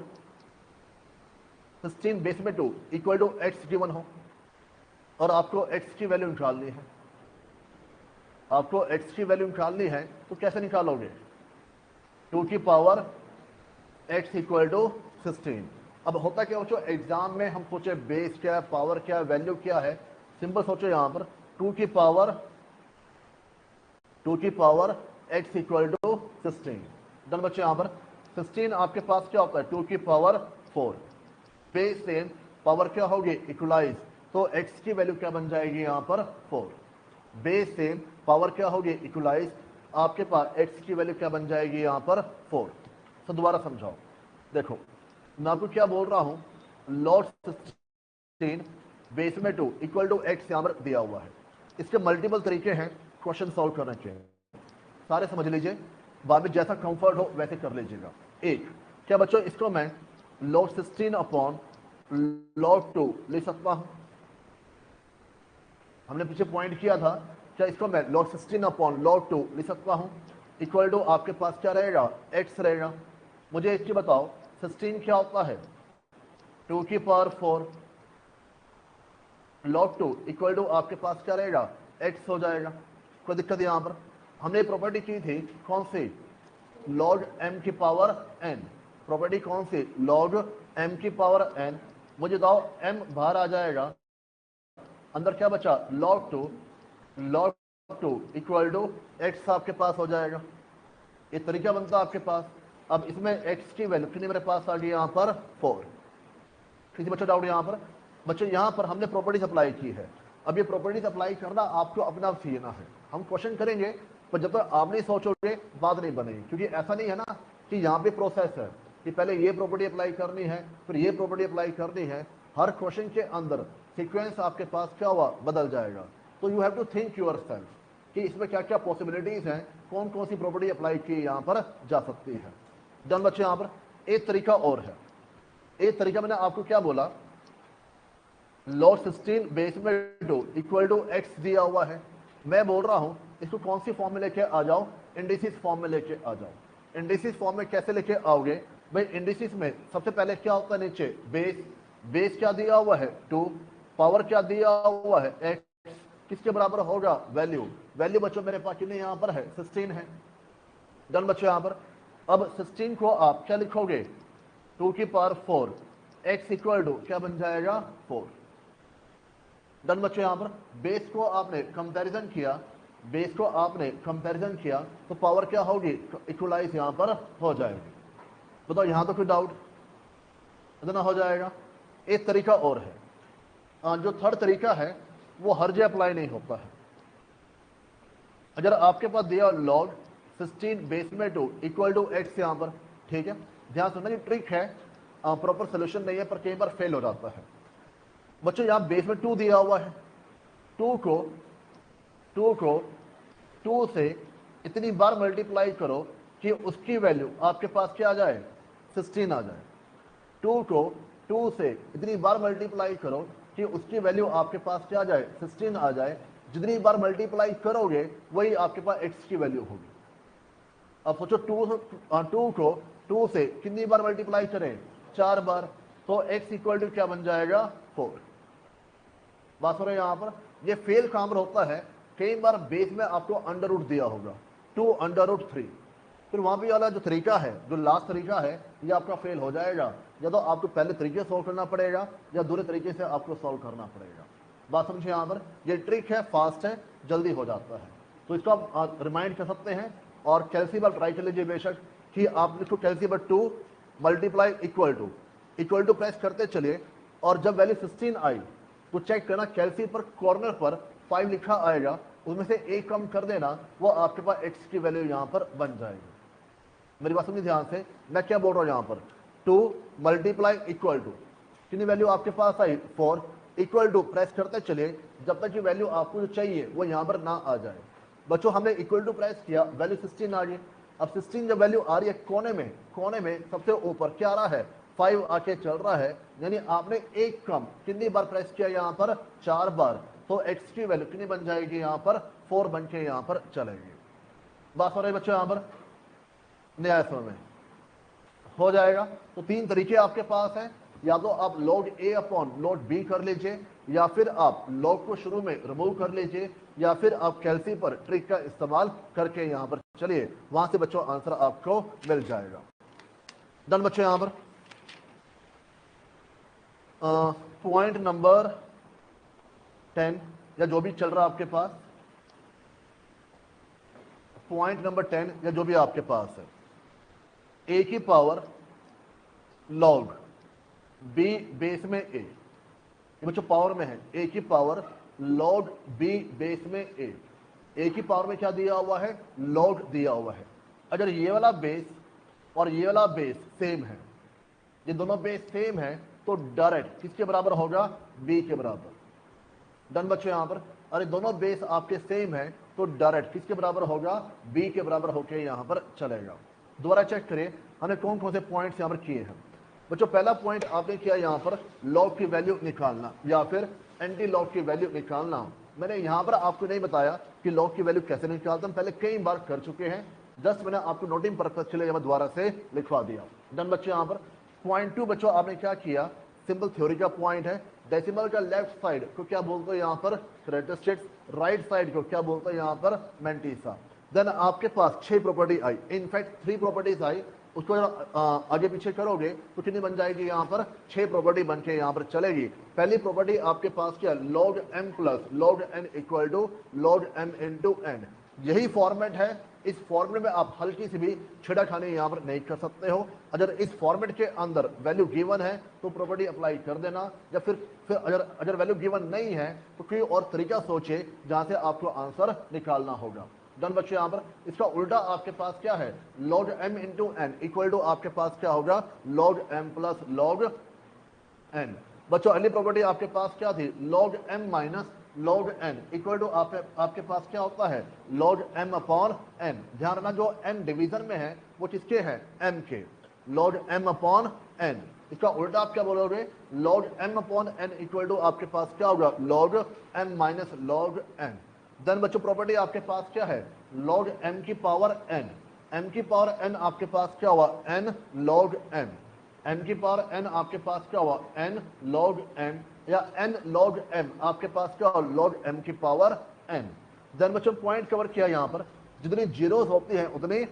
Speaker 1: 16 बेस में 2 इक्वल टू एक्स गिवन हो, और आपको x की वैल्यू निकालनी है, आपको x की वैल्यू निकालनी है, तो कैसे निकालोगे, 2 की पावर x इक्वल टू 16। अब होता क्या बच्चों, एग्जाम में हम सोचे बेस क्या है, पावर क्या है, वैल्यू क्या है, सिंपल सोचो यहां पर 2 की power x equal to 16। Done बच्चों, यहां पर 16 आपके पास क्या होता है 2 की पावर 4, बेस से पावर क्या होगी इक्वलाइज, तो x की वैल्यू क्या बन जाएगी यहाँ पर 4, बेस से पावर क्या होगी इक्वलाइज, आपके पास x की वैल्यू क्या बन जाएगी यहाँ पर 4। तो दोबारा समझाओ, देखो मैं आपको क्या बोल रहा हूँ, लॉग 16 बेस में 2 इक्वल टू एक्स यहाँ पर दिया हुआ है। इसके मल्टीपल तरीके हैं क्वेश्चन सॉल्व करने के, सारे समझ लीजिए, बाद में जैसा कंफर्ट हो वैसे कर लीजिएगा। एक क्या बच्चों, इसको मैं log 16 अपॉन log 2 लिख सकता हूं, हमने पीछे पॉइंट किया था, क्या इसको मैं log 16 अपॉन log 2 लिख सकता हूं, इक्वल टू आपके पास क्या रहेगा x रहेगा। मुझे इसकी बताओ 16 क्या होता है 2 की पावर 4 log 2 इक्वल टू आपके पास क्या रहेगा x हो जाएगा। कोई दिक्कत यहां पर, हमने प्रॉपर्टी की थी कौन सी, log m की पावर n, प्रॉपर्टी कौन सी log m की पावर n। मुझे बताओ m बाहर आ जाएगा, अंदर क्या बचा log 2 इक्वल टू x आपके पास हो जाएगा। ये तरीका बनता है आपके पास। अब इसमें x की वैल्यू कितनी मेरे पास आ गई यहाँ पर 4। किसी बच्चों डाउट यहाँ पर? बच्चों यहाँ पर हमने प्रॉपर्टीज अप्लाई की है, अब ये प्रॉपर्टीज अप्लाई करना आपको अपना आप सीखना है। हम क्वेश्चन करेंगे पर जब तक आप नहीं सोचोगे बात नहीं बनेगी, क्योंकि ऐसा नहीं है ना कि यहाँ पे प्रोसेस है कि पहले ये प्रॉपर्टी अप्लाई करनी है फिर ये प्रॉपर्टी अप्लाई करनी है। हर क्वेश्चन के अंदर सीक्वेंस आपके पास क्या हुआ बदल जाएगा। तो you have to think yourself कि इसमें क्या क्या पॉसिबिलिटीज हैं, कौन कौन सी प्रॉपर्टी अप्लाई की यहाँ पर जा सकती है। डन बच्चे, यहाँ पर एक तरीका और है, एक तरीका मैंने आपको क्या बोला, log 16 बेस में 2 इक्वल टू एक्स दिया हुआ है, मैं बोल रहा हूं इसको कौन सी फॉर्म में लेके आ जाओ, इंडिसेस फॉर्म में लेके आ जाओ। इंडिसेस फॉर्म में कैसे लेके आओगे, भाई इंडिसेस में सबसे पहले क्या होता है नीचे बेस, बेस क्या दिया हुआ है 2, पावर क्या दिया हुआ है x, किसके बराबर होगा वैल्यू, वैल्यू बच्चों मेरे पास कितनी यहाँ पर है 16 है। डन बच्चों यहाँ पर अब 16 को आप क्या लिखोगे 2 की पावर 4, x इक्वल टू क्या बन जाएगा 4। डन बच्चों यहाँ पर बेस को आपने कंपैरिजन किया, बेस को आपने कंपैरिजन किया तो पावर क्या होगी इक्वलाइज यहाँ पर हो जाएगी। बताओ यहाँ तो कोई डाउट इतना हो जाएगा। एक तरीका और है, जो थर्ड तरीका है वो हर जगह अप्लाई नहीं होता है। अगर आपके पास दिया लॉग 16 बेस में 2 इक्वल टू एक्स यहाँ पर, ठीक है ध्यान सुनना ये ट्रिक है, प्रॉपर सोल्यूशन नहीं है पर कई बार फेल हो जाता है। बच्चों यहाँ बेस में 2 दिया हुआ है, 2 को 2 से इतनी बार मल्टीप्लाई करो कि उसकी वैल्यू आपके पास क्या आ जाए 16 आ जाए। 2 को 2 से इतनी बार मल्टीप्लाई करो कि उसकी वैल्यू आपके पास क्या आ जाए 16 आ जाए। जितनी बार मल्टीप्लाई करोगे वही आपके पास x की वैल्यू होगी। अब सोचो 2 को 2 से कितनी बार मल्टीप्लाई करें 4 बार, तो x इक्वल टू क्या बन जाएगा 4। बात हो रही है यहाँ पर, ये फेल काम होता है कई बार बेस में आपको अंडर रूट दिया होगा 2 अंडर रूट 3, फिर वहां भी वाला जो तरीका है जो लास्ट तरीका है ये आपका फेल हो जाएगा, या तो आपको पहले तरीके सॉल्व करना पड़ेगा या दूसरे तरीके से आपको सॉल्व करना पड़ेगा। बात समझिए यहाँ पर, ये ट्रिक है फास्ट है जल्दी हो जाता है, तो इसको आप रिमाइंड कर सकते हैं। और कैल्सी बार ट्राई कर लीजिए बेशक कि आप लिखो कैल्सी बार 2 मल्टीप्लाई इक्वल टू प्रेस करते चलिए, और जब वैल्यू 16 आई तो चेक करना कैल्सी पर कॉर्नर पर 5 लिखा आएगा, उसमें से एक कम कर देना, वो आपके पास x की वैल्यू यहाँ पर बन जाएगी। मेरी बात समझिए ध्यान से, मैं क्या बोल रहा हूँ यहाँ पर 2 मल्टीप्लाई इक्वल टू कितनी वैल्यू आपके पास आई 4 इक्वल टू प्रेस करते चलिए जब तक कि वैल्यू आपको जो चाहिए वो यहाँ पर ना आ जाए। बच्चों हमने इक्वल टू प्रेस किया, वैल्यू 16 आ गई। अब 16 जब वैल्यू आ रही है कोने में सबसे ऊपर क्या आ रहा है 5 आके चल रहा है, यानी आपने एक कम कितनी बार प्रेस किया यहाँ पर 4 बार, तो x की वैल्यू कितनी बन जाएगी यहाँ पर 4 बन के यहाँ पर चलेगी। बात हो रही है बच्चों यहाँ पर न्याय समय में हो जाएगा। तो 3 तरीके आपके पास हैं, या तो आप log a upon log b कर लीजिए, या फिर आप log को शुरू में रिमूव कर लीजिए, या फिर आप कैल्सी पर ट्रिक का इस्तेमाल करके यहाँ पर चलिए, वहां से बच्चों आंसर आपको मिल जाएगा। डन बच्चों यहाँ पर पॉइंट नंबर 10 या जो भी चल रहा है आपके पास, पॉइंट नंबर 10 या जो भी आपके पास है, a की पावर log b बेस में a, ये बच्चों पावर में है, a की पावर log b बेस में a की पावर में क्या दिया हुआ है log दिया हुआ है। अगर ये वाला बेस और ये वाला बेस सेम है, ये दोनों बेस सेम है, तो डायरेक्ट किसके बराबर होगा b के बराबर। डन बच्चों यहाँ पर, अरे दोनों बेस आपके सेम है तो डायरेक्ट किसके बराबर होगा b के बराबर होकर यहाँ पर चलेगा। दोबारा चेक करें हमने कौन कौन से पॉइंट्स यहाँ पर किए हैं। बच्चों पहला पॉइंट आपने किया यहाँ पर लॉग की वैल्यू निकालना या फिर एंटी लॉग की वैल्यू निकालना। मैंने यहाँ पर आपको नहीं बताया कि लॉग की वैल्यू कैसे निकालते हैं, पहले कई बार कर चुके हैं, जस्ट मैंने आपको नोटिंग पर्पज के लिए दोबारा से लिखवा दिया। डन बच्चों यहाँ पर पॉइंट 2 बच्चों आपने क्या किया, सिंपल थ्योरी का पॉइंट है, डेसिमल का लेफ्ट साइड को क्या बोलते हैं यहाँ पर कैरेक्टरिस्टिक्स, राइट साइड को क्या बोलते हैं यहाँ पर मैंटिसा। देन आपके पास 6 प्रॉपर्टी आई, इनफैक्ट 3 प्रॉपर्टीज आई, उसको आगे पीछे करोगे तो कितनी बन जाएगी यहाँ पर 6 प्रॉपर्टी बन के यहाँ पर चलेगी। पहली प्रॉपर्टी आपके पास क्या log m plus log n equal to log m into n, यही फॉर्मेट है। इस फॉर्मेट में आप हल्की सी भी छेड़खानी यहाँ पर नहीं कर सकते हो। अगर इस फॉर्मेट के अंदर वैल्यू गिवन है तो प्रॉपर्टी अप्लाई कर देना, या फिर अगर वैल्यू गिवन नहीं है तो कोई और तरीका सोचे जहां से आपको आंसर निकालना होगा। डन बच्चों यहाँ पर इसका उल्टा आपके पास क्या है log m into N equal to आपके पास क्या होगा log m plus log n। बच्चों अगली प्रॉपर्टी आपके पास क्या थी log m minus log n equal to आपके पास क्या होता है log m अपॉन n। ध्यान रखना जो n डिवीजन में है वो किसके है m के, log m अपॉन n। इसका उल्टा आप क्या बोलोगे log m upon n equal to आपके पास क्या होगा log m minus log n। Then बच्चों प्रॉपर्टी आपके पास क्या है log m की पावर n, m की पावर n आपके पास क्या हुआ, n log m, n की पावर n आपके पास क्या हुआ, n log m, या n log m आपके पास क्या हुआ, log m की पावर n। देन बच्चों पॉइंट कवर किया, यहाँ पर जितनी जीरोस होती हैं उतनी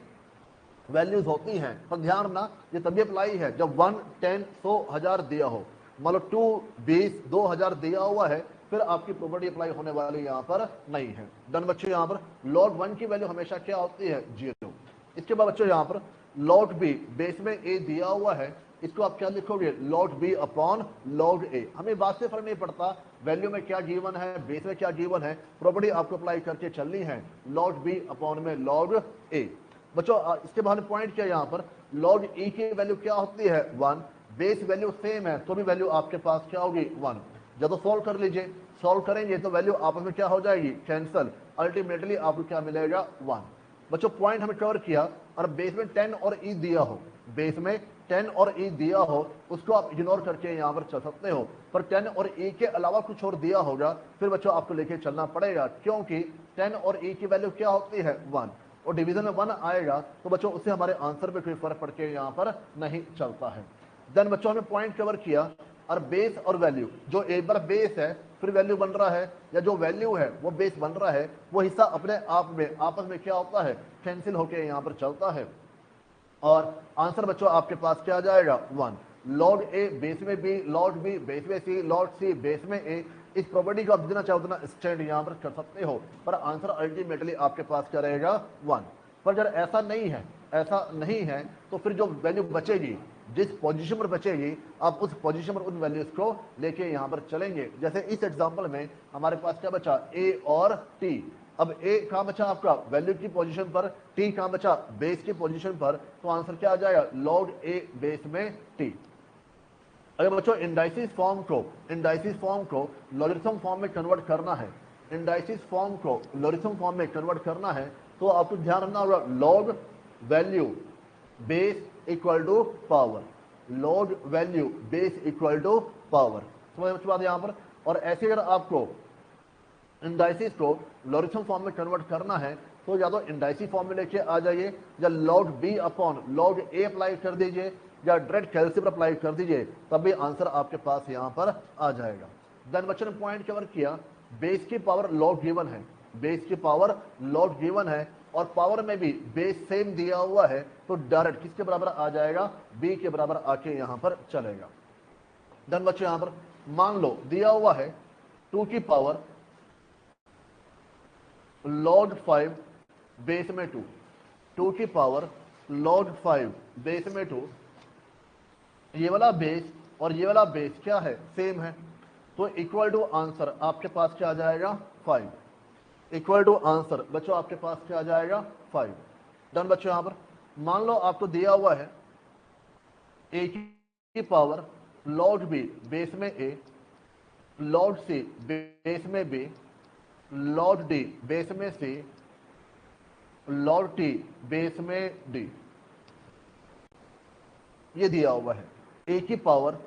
Speaker 1: वैल्यूज होती हैं, पर ध्यान रखना ये तभी अप्लाई है जब 1, 10, 100, 1000 दिया हो। मान लो 2, 20, 2000 दिया हुआ है, फिर आपकी प्रॉपर्टी अप्लाई होने वाली यहाँ पर नहीं है। डन बच्चों, यहाँ पर log 1 की वैल्यू हमेशा क्या होती है, 0। इसके बाद बच्चों यहाँ पर log b, बेस में a दिया हुआ है, इसको आप क्या लिखोगे, log b upon log a। हमें बात से फर्क नहीं पड़ता वैल्यू में क्या गिवन है, बेस में क्या गिवन है, प्रॉपर्टी आपको अप्लाई करके चलनी है, log b अपॉन में log a। बच्चों इसके बाद पॉइंट क्या, यहाँ पर log e की वैल्यू क्या होती है, 1। बेस वैल्यू सेम है तो भी वैल्यू आपके पास क्या होगी, 1। जब तो सॉल्व कर लीजिए, सॉल्व करेंगे तो वैल्यू आपस में क्या हो जाएगी, कैंसल, अल्टीमेटली आपको क्या मिलेगा, 1। बच्चों पॉइंट हमें कवर किया, और बेस में 10 और e दिया हो, बेस में 10 और e दिया हो, उसको आप इग्नोर करके यहाँ पर चल सकते हो, पर 10 और e के अलावा कुछ और दिया होगा, फिर बच्चों आपको लेके चलना पड़ेगा, क्योंकि 10 और e की वैल्यू क्या होती है, 1, और डिवीजन में 1 आएगा तो बच्चों उससे हमारे आंसर पे कोई फर्क पड़ के यहाँ पर नहीं चलता है। देन बच्चों हमने पॉइंट कवर किया, और बेस और वैल्यू, जो एक बार बेस है फिर वैल्यू बन रहा है, या जो वैल्यू है वो बेस बन रहा है, वो हिस्सा अपने आप में आपस में क्या होता है, कैंसिल होके यहाँ पर चलता है, और आंसर बच्चों आपके पास क्या आ जाएगा, 1। log a बेस में b, log b बेस में c, log c बेस में a। इस प्रॉपर्टी को आप जितना चाहो उतना स्टैंड यहाँ पर कर सकते हो, पर आंसर अल्टीमेटली आपके पास क्या रहेगा, 1। पर जब ऐसा नहीं है, ऐसा नहीं है, तो फिर जो वैल्यू बचेगी, जिस पोजीशन पर बचेगी, आप उस पोजीशन पर उन वैल्यूज को लेके यहाँ पर चलेंगे। जैसे इस एग्जांपल में हमारे पास क्या बचा, a और t। अब a कहाँ बचा आपका, वैल्यू की पोजीशन पर, t कहाँ बचा, बेस की पोजीशन पर, तो आंसर क्या आ जाएगा, log a बेस में t। अगर बच्चों इंडाइसिस फॉर्म को लॉगरिथम फॉर्म में कन्वर्ट करना है, इंडाइसिस फॉर्म को लॉगरिथम फॉर्म में कन्वर्ट करना है, तो आपको ध्यान रखना होगा log value base equal to power, log value base equal to power, समझ बात यहाँ पर। और ऐसे अगर आपको इंडाइसिस को लॉगरिथम फॉर्म में कन्वर्ट करना है, तो या तो इंडाइसिस फॉर्म में लेके आ जाइए, या log b upon log a apply कर दीजिए, या डायरेक्ट कैलसी पर अप्लाई कर दीजिए, तब भी आंसर आपके पास यहाँ पर आ जाएगा। देन बच्चों ने पॉइंट कवर किया, बेस की पावर log गिवन है, बेस की पावर log गिवन है, और पावर में भी बेस सेम दिया हुआ है, तो डायरेक्ट किसके बराबर आ जाएगा, b के बराबर आके यहाँ पर चलेगा। देन बच्चों यहाँ पर मान लो दिया हुआ है 2 की पावर log 5 बेस में 2, 2 की पावर log 5 बेस में 2, ये वाला बेस और ये वाला बेस क्या है, सेम है, तो इक्वल टू आंसर आपके पास क्या आ जाएगा, 5। इक्वल टू आंसर बच्चों आपके पास क्या आ जाएगा, 5। डन बच्चों, यहाँ पर मान लो आपको दिया हुआ है a की पावर log b बेस में a, log c बेस में b, log d बेस में c, log t बेस में d, ये दिया हुआ है। a की पावर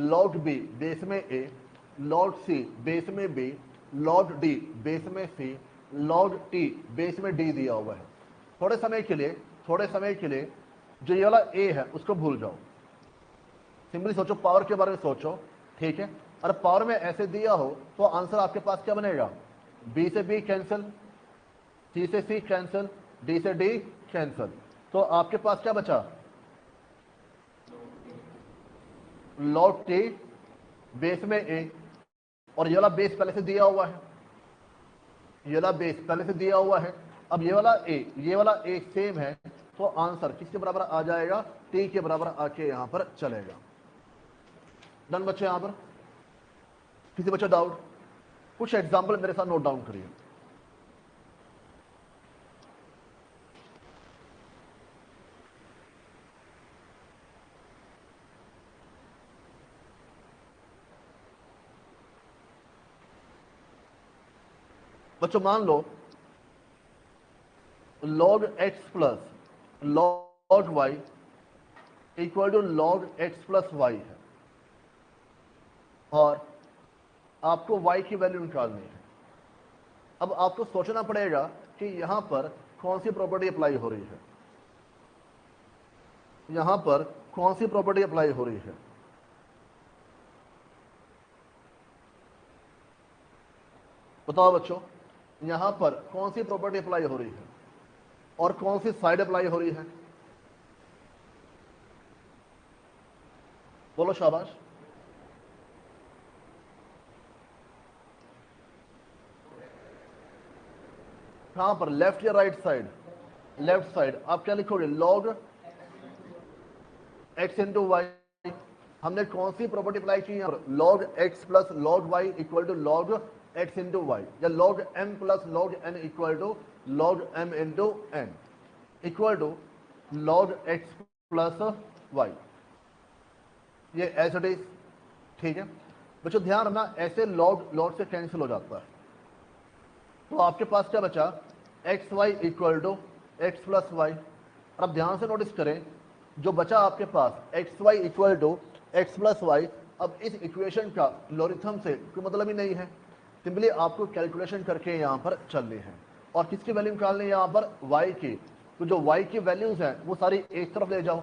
Speaker 1: log b बेस में a, log c बेस में b, log d बेस में c, log t बेस में d दिया हुआ है। थोड़े समय के लिए जो ये वाला a है उसको भूल जाओ, सिंपली सोचो, पावर के बारे में सोचो, ठीक है। और पावर में ऐसे दिया हो तो आंसर आपके पास क्या बनेगा, b से b कैंसिल, c से c कैंसिल, d से d कैंसिल, तो आपके पास क्या बचा, log t बेस में a, और ये वाला बेस पहले से दिया हुआ है, ये वाला बेस पहले से दिया हुआ है। अब ये वाला a सेम है, तो आंसर किसके बराबर आ जाएगा, t के बराबर आके यहां पर चलेगा। डन बच्चे, यहां पर किसी बच्चे डाउट, कुछ एग्जांपल मेरे साथ नोट डाउन करिए। बच्चों मान लो log x plus log y equal to log x plus y है, और आपको y की वैल्यू निकालनी है। अब आपको सोचना पड़ेगा कि यहां पर कौन सी प्रॉपर्टी अप्लाई हो रही है। यहां पर कौन सी प्रॉपर्टी अप्लाई हो रही है? बताओ बच्चों, यहां पर कौन सी प्रॉपर्टी अप्लाई हो रही है और कौन सी साइड अप्लाई हो रही है? बोलो शाबाश। कहां पर, लेफ्ट या राइट साइड? Left side. आप क्या लिखोगे? Log x into y. हमने कौन सी प्रॉपर्टी अप्लाई की है? Log x plus log y equal to log x into y, या log m plus log n equal to log M into N equal to log x plus y. ये एज इट इज, ठीक है बच्चों। ध्यान रखना, ऐसे लॉग लॉग से कैंसिल हो जाता है, तो आपके पास क्या बचा? X y equal to x plus y. और अब ध्यान से नोटिस करें, जो बचा आपके पास x y equal to x plus y, अब इस इक्वेशन का लॉरिथम से कोई मतलब ही नहीं है। सिंपली आपको कैलकुलेशन करके यहाँ पर चलनी है और किसकी वैल्यू निकालनी है? यहाँ पर y की। तो जो y की वैल्यूज हैं वो सारी एक तरफ ले जाओ,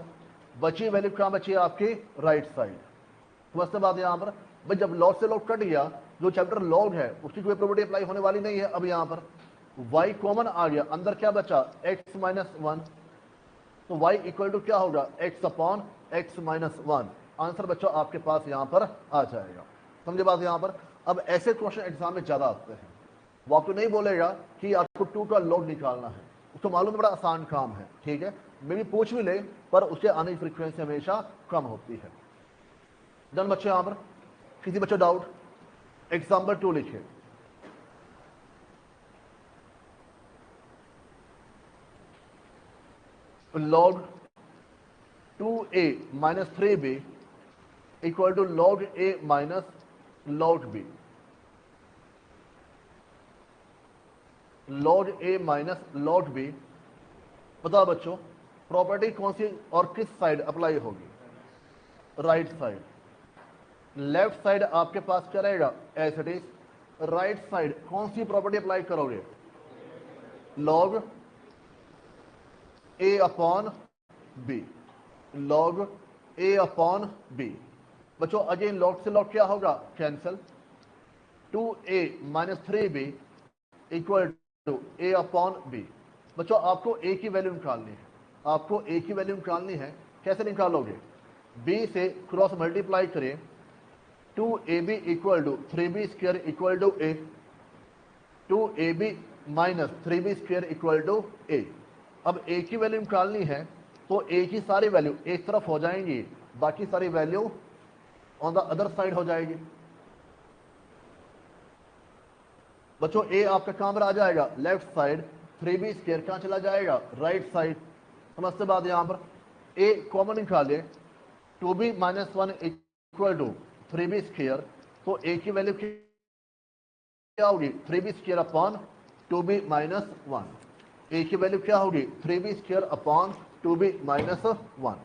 Speaker 1: बची वैल्यू कहाँ बची है? आपकी राइट साइड। समझते बात? यहाँ पर भाई जब लॉग से लॉग कट गया, जो चैप्टर लॉग है उसकी कोई प्रॉपर्टी अप्लाई होने वाली नहीं है। अब यहाँ पर y कॉमन आ गया, अंदर क्या बचा? x minus one. तो y इक्वल टू क्या होगा? x upon x minus one. Answer बच्चों आपके पास यहाँ पर आ जाएगा। समझे बात यहाँ पर? अब ऐसे क्वेश्चन एग्जाम में ज्यादा आते हैं। वो आपको नहीं बोलेगा कि आपको 2 का लॉग निकालना है, उसको मालूम है बड़ा आसान काम है, ठीक है। मे भी पूछ भी ले, पर उसके आने की फ्रीक्वेंसी हमेशा कम होती है। डन बच्चे? यहाँ पर किसी बच्चे डाउट? एग्जाम्पल 2 लिखिए। Log 2a minus 3b equal to log a minus log b। Log a minus log b। बताओ बच्चों, प्रॉपर्टी कौन सी और किस साइड अप्लाई होगी? Right side. लेफ्ट साइड आपके पास क्या रहेगा? As it is. Right side कौन सी प्रॉपर्टी अप्लाई करोगे? Log a upon b। Log a upon b। बच्चों अगेन लॉग से लॉग क्या होगा? Cancel. 2a minus 3b equal to a upon b। बच्चों आपको a की वैल्यू निकालनी है, आपको a की वैल्यू निकालनी है। कैसे निकालोगे? b से क्रॉस मल्टीप्लाई करें, 2ab equal to 3b square equal to a, 2ab minus 3b square equal to a। अब a की वैल्यू निकालनी है, तो a की सारी वैल्यू एक तरफ हो जाएंगी, बाकी सारी value on the other side हो जाएगी। बच्चों a आपका कहां पर आ जाएगा? Left side. 3b स्क्वायर कहां चला जाएगा? Right side. समझते बात? यहां पर a कॉमन निकाले, 2b minus one equal to 3b square, तो a की वैल्यू क्या होगी? 3b square upon 2b minus one. a की वैल्यू क्या होगी? 3b square upon 2b minus one.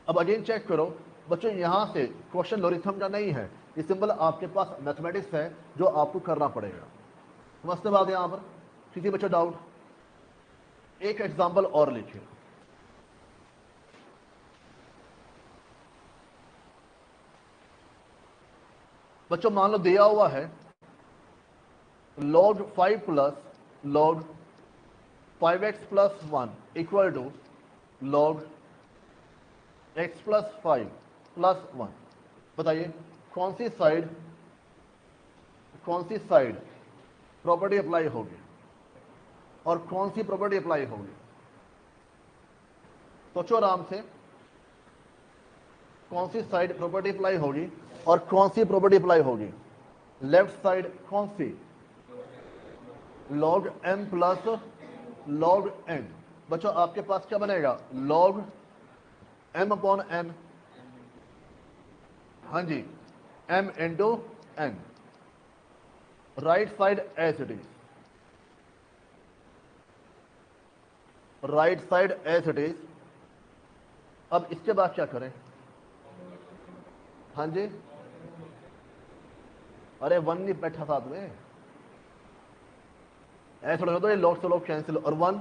Speaker 1: अब अगेन चेक करो बच्चों, यहां से क्वेश्चन लॉरिथम का नहीं है, ये सिंपल आपके पास मैथमेटिक्स है जो आपको करना पड़ेगा। समझते बात? यहां पर किसी बच्चों डाउट? एक एग्जांपल और लिखिए। बच्चों मान लो दिया हुआ है log 5 plus log 5x plus 1 equal to log x plus 5 plus 1। बताइए कौन सी साइड प्रॉपर्टी अप्लाई होगी और कौन सी प्रॉपर्टी अप्लाई होगी? सोचो आराम से, कौन सी साइड प्रॉपर्टी अप्लाई होगी और कौन सी प्रॉपर्टी अप्लाई होगी? लेफ्ट साइड कौन सी? log m plus log n। बच्चों आपके पास क्या बनेगा? log m upon n। हाँ जी, m into n। Right side as it is, right side as it is. अब इसके बाद क्या करें? हाँ जी, अरे वन नहीं बैठा साथ में, ऐसा लगा तो ये लॉग से लॉग कैंसिल और वन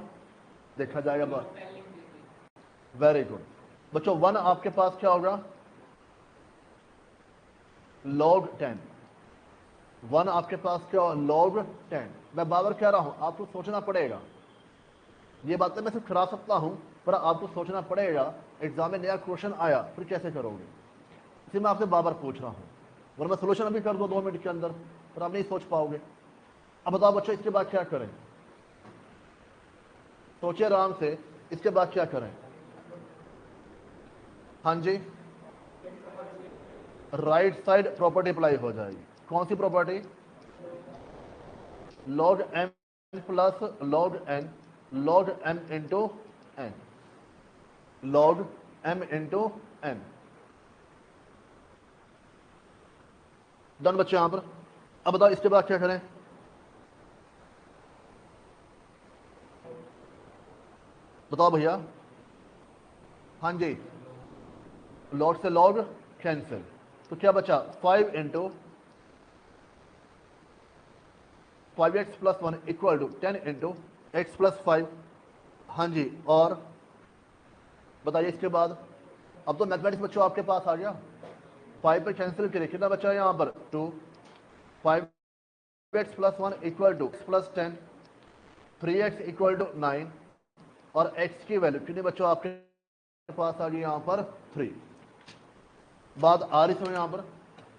Speaker 1: देखा जाएगा बस। वेरी गुड बच्चों। 1 आपके पास क्या होगा, log 10। 1 आपके पास क्या होगा, log 10। मैं बार बार कह रहा हूं आपको सोचना पड़ेगा, ये बातें मैं सिर्फ करा सकता हूं पर आपको सोचना पड़ेगा। एग्जाम में नया क्वेश्चन आया फिर कैसे करोगे, इसी मैं आपसे बार बार पूछ रहा हूं। वरना मैं सोल्यूशन अभी कर दूं 2 मिनट के अंदर, पर आप नहीं सोच पाओगे। अब बताओ बच्चों इसके बाद क्या करें, सोचिए आराम से, इसके बाद क्या करें। हाँ जी, राइट साइड प्रॉपर्टी अप्लाई हो जाएगी। कौन सी property, log m plus log n, log m into n, log m into n। Done बच्चे यहां पर। अब बताओ इसके बाद क्या करें, बताओ भैया। हाँ जी, लॉग से लॉग कैंसिल, तो क्या बचा 5 into 5x plus 1 equal to 10 into x plus 5। हाँ जी, और बताइए इसके बाद। अब तो मैथमेटिक्स बच्चों आपके पास आ गया। 5 पे कैंसिल करिए, कितना बचा है यहाँ पर 2। 5x plus 1 equal to plus 10, 3x equal to 9 और x की वैल्यू कितनी बच्चों आपके पास आ गई यहाँ पर 3। बात आ रही समझ यहाँ पर।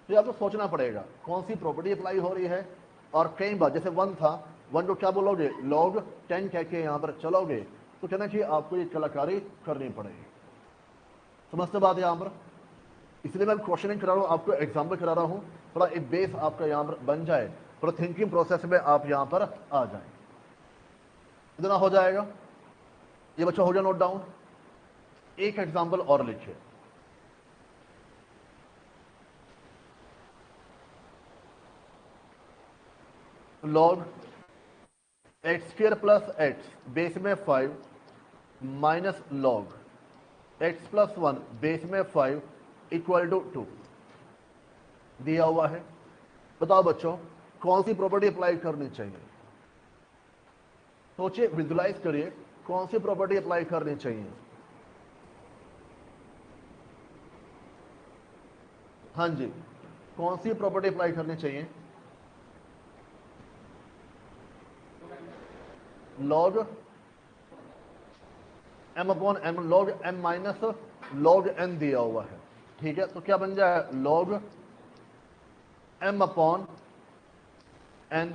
Speaker 1: तो आपको सोचना पड़ेगा कौन सी प्रॉपर्टी अप्लाई हो रही है। और कई बार जैसे 1 था, 1 को क्या बोलोगे, log 10 कह के यहाँ पर चलोगे, तो कहना चाहिए आपको ये कलाकारी करनी पड़ेगी। समझते बात यहाँ पर। इसलिए मैं क्वेश्चनिंग करा रहा हूँ, आपको एग्जाम्पल करा रहा हूँ, थोड़ा एक बेस आपका यहाँ पर बन जाए, थोड़ा थिंकिंग प्रोसेस में आप यहाँ पर आ जाए। इतना हो जाएगा, ये बच्चों हो गया नोट डाउन। एक एग्जाम्पल और लिखिए, log x square plus x base में 5 minus log x plus 1 base में 5 इक्वल टू 2 दिया हुआ है। बताओ बच्चों कौन सी प्रॉपर्टी अप्लाई करनी चाहिए, सोचिए, विजुलाइज करिए कौन सी प्रॉपर्टी अप्लाई करनी चाहिए। हाँ जी, कौन सी प्रॉपर्टी अप्लाई करनी चाहिए, log m upon m, log m minus log n दिया हुआ है। ठीक है, तो क्या बन जाए log m upon n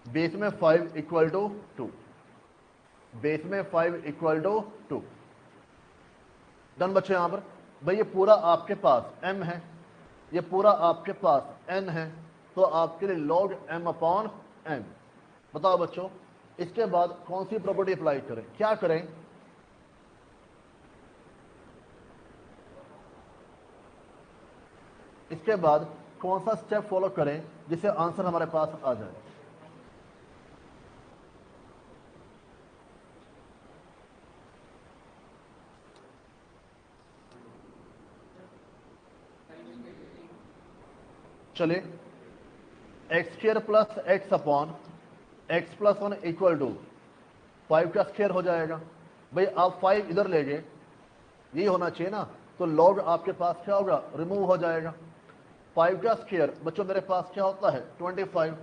Speaker 1: base में 5 इक्वल टू 2, बेस में 5 इक्वल टू 2। डन बच्चे यहां पर। भाई ये पूरा आपके पास m है, ये पूरा आपके पास n है, तो आपके लिए log m अपॉन n। बताओ बच्चों इसके बाद कौन सी प्रॉपर्टी अप्लाई करें, क्या करें। इसके बाद कौन सा स्टेप फॉलो करें जिससे आंसर हमारे पास आ जाए। चलिए, x square plus x upon x plus 1 equal to 5 का स्क्र हो जाएगा। भाई आप 5 इधर ले गए, यही होना चाहिए ना, तो log आपके पास क्या होगा, रिमूव हो जाएगा। 5 का स्क्र बच्चों मेरे पास क्या होता है 25,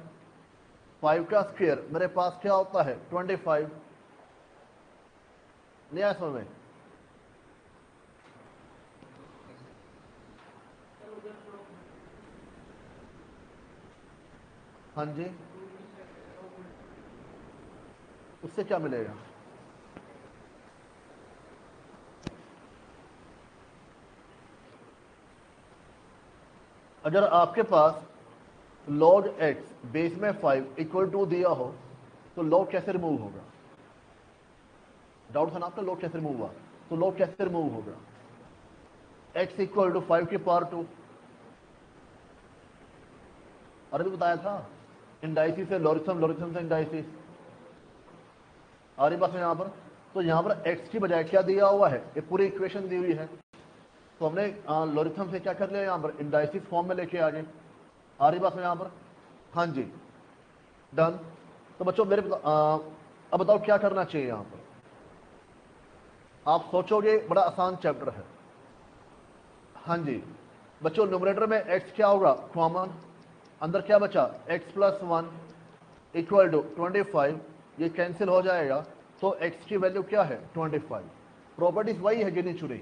Speaker 1: 5 का स्क्र मेरे पास क्या होता है 25। नहीं आया समझ में। हाँ जी, उससे क्या मिलेगा, अगर आपके पास log x बेस में 5 इक्वल टू दिया हो तो log कैसे रिमूव होगा, डाउट था ना आपका, log कैसे रिमूव हुआ, तो log कैसे रिमूव होगा, x इक्वल टू 5 की पावर 2। अरे भी बताया था, इंडाइसिस से लॉरिथम, लॉरिथम से इंडाइसिस। आ रही बात है यहाँ पर। तो यहाँ पर x की बजाय क्या दिया हुआ है, ये पूरी इक्वेशन दी हुई है, तो हमने लॉरिथम से क्या कर लिया यहाँ पर, इंडाइसिस फॉर्म में लेके आ गए। आ रही बात है यहाँ पर। हाँ जी, डन। तो बच्चों मेरे अब बताओ क्या करना चाहिए यहाँ पर। आप सोचोगे बड़ा आसान चैप्टर है। हाँ जी बच्चों, न्यूमरेटर में x क्या होगा, कॉमन, अंदर क्या बचा, x प्लस 1 इक्वल टू 25, ये कैंसिल हो जाएगा, तो x की वैल्यू क्या है 25। प्रॉपर्टीज वही है गिनी चुनी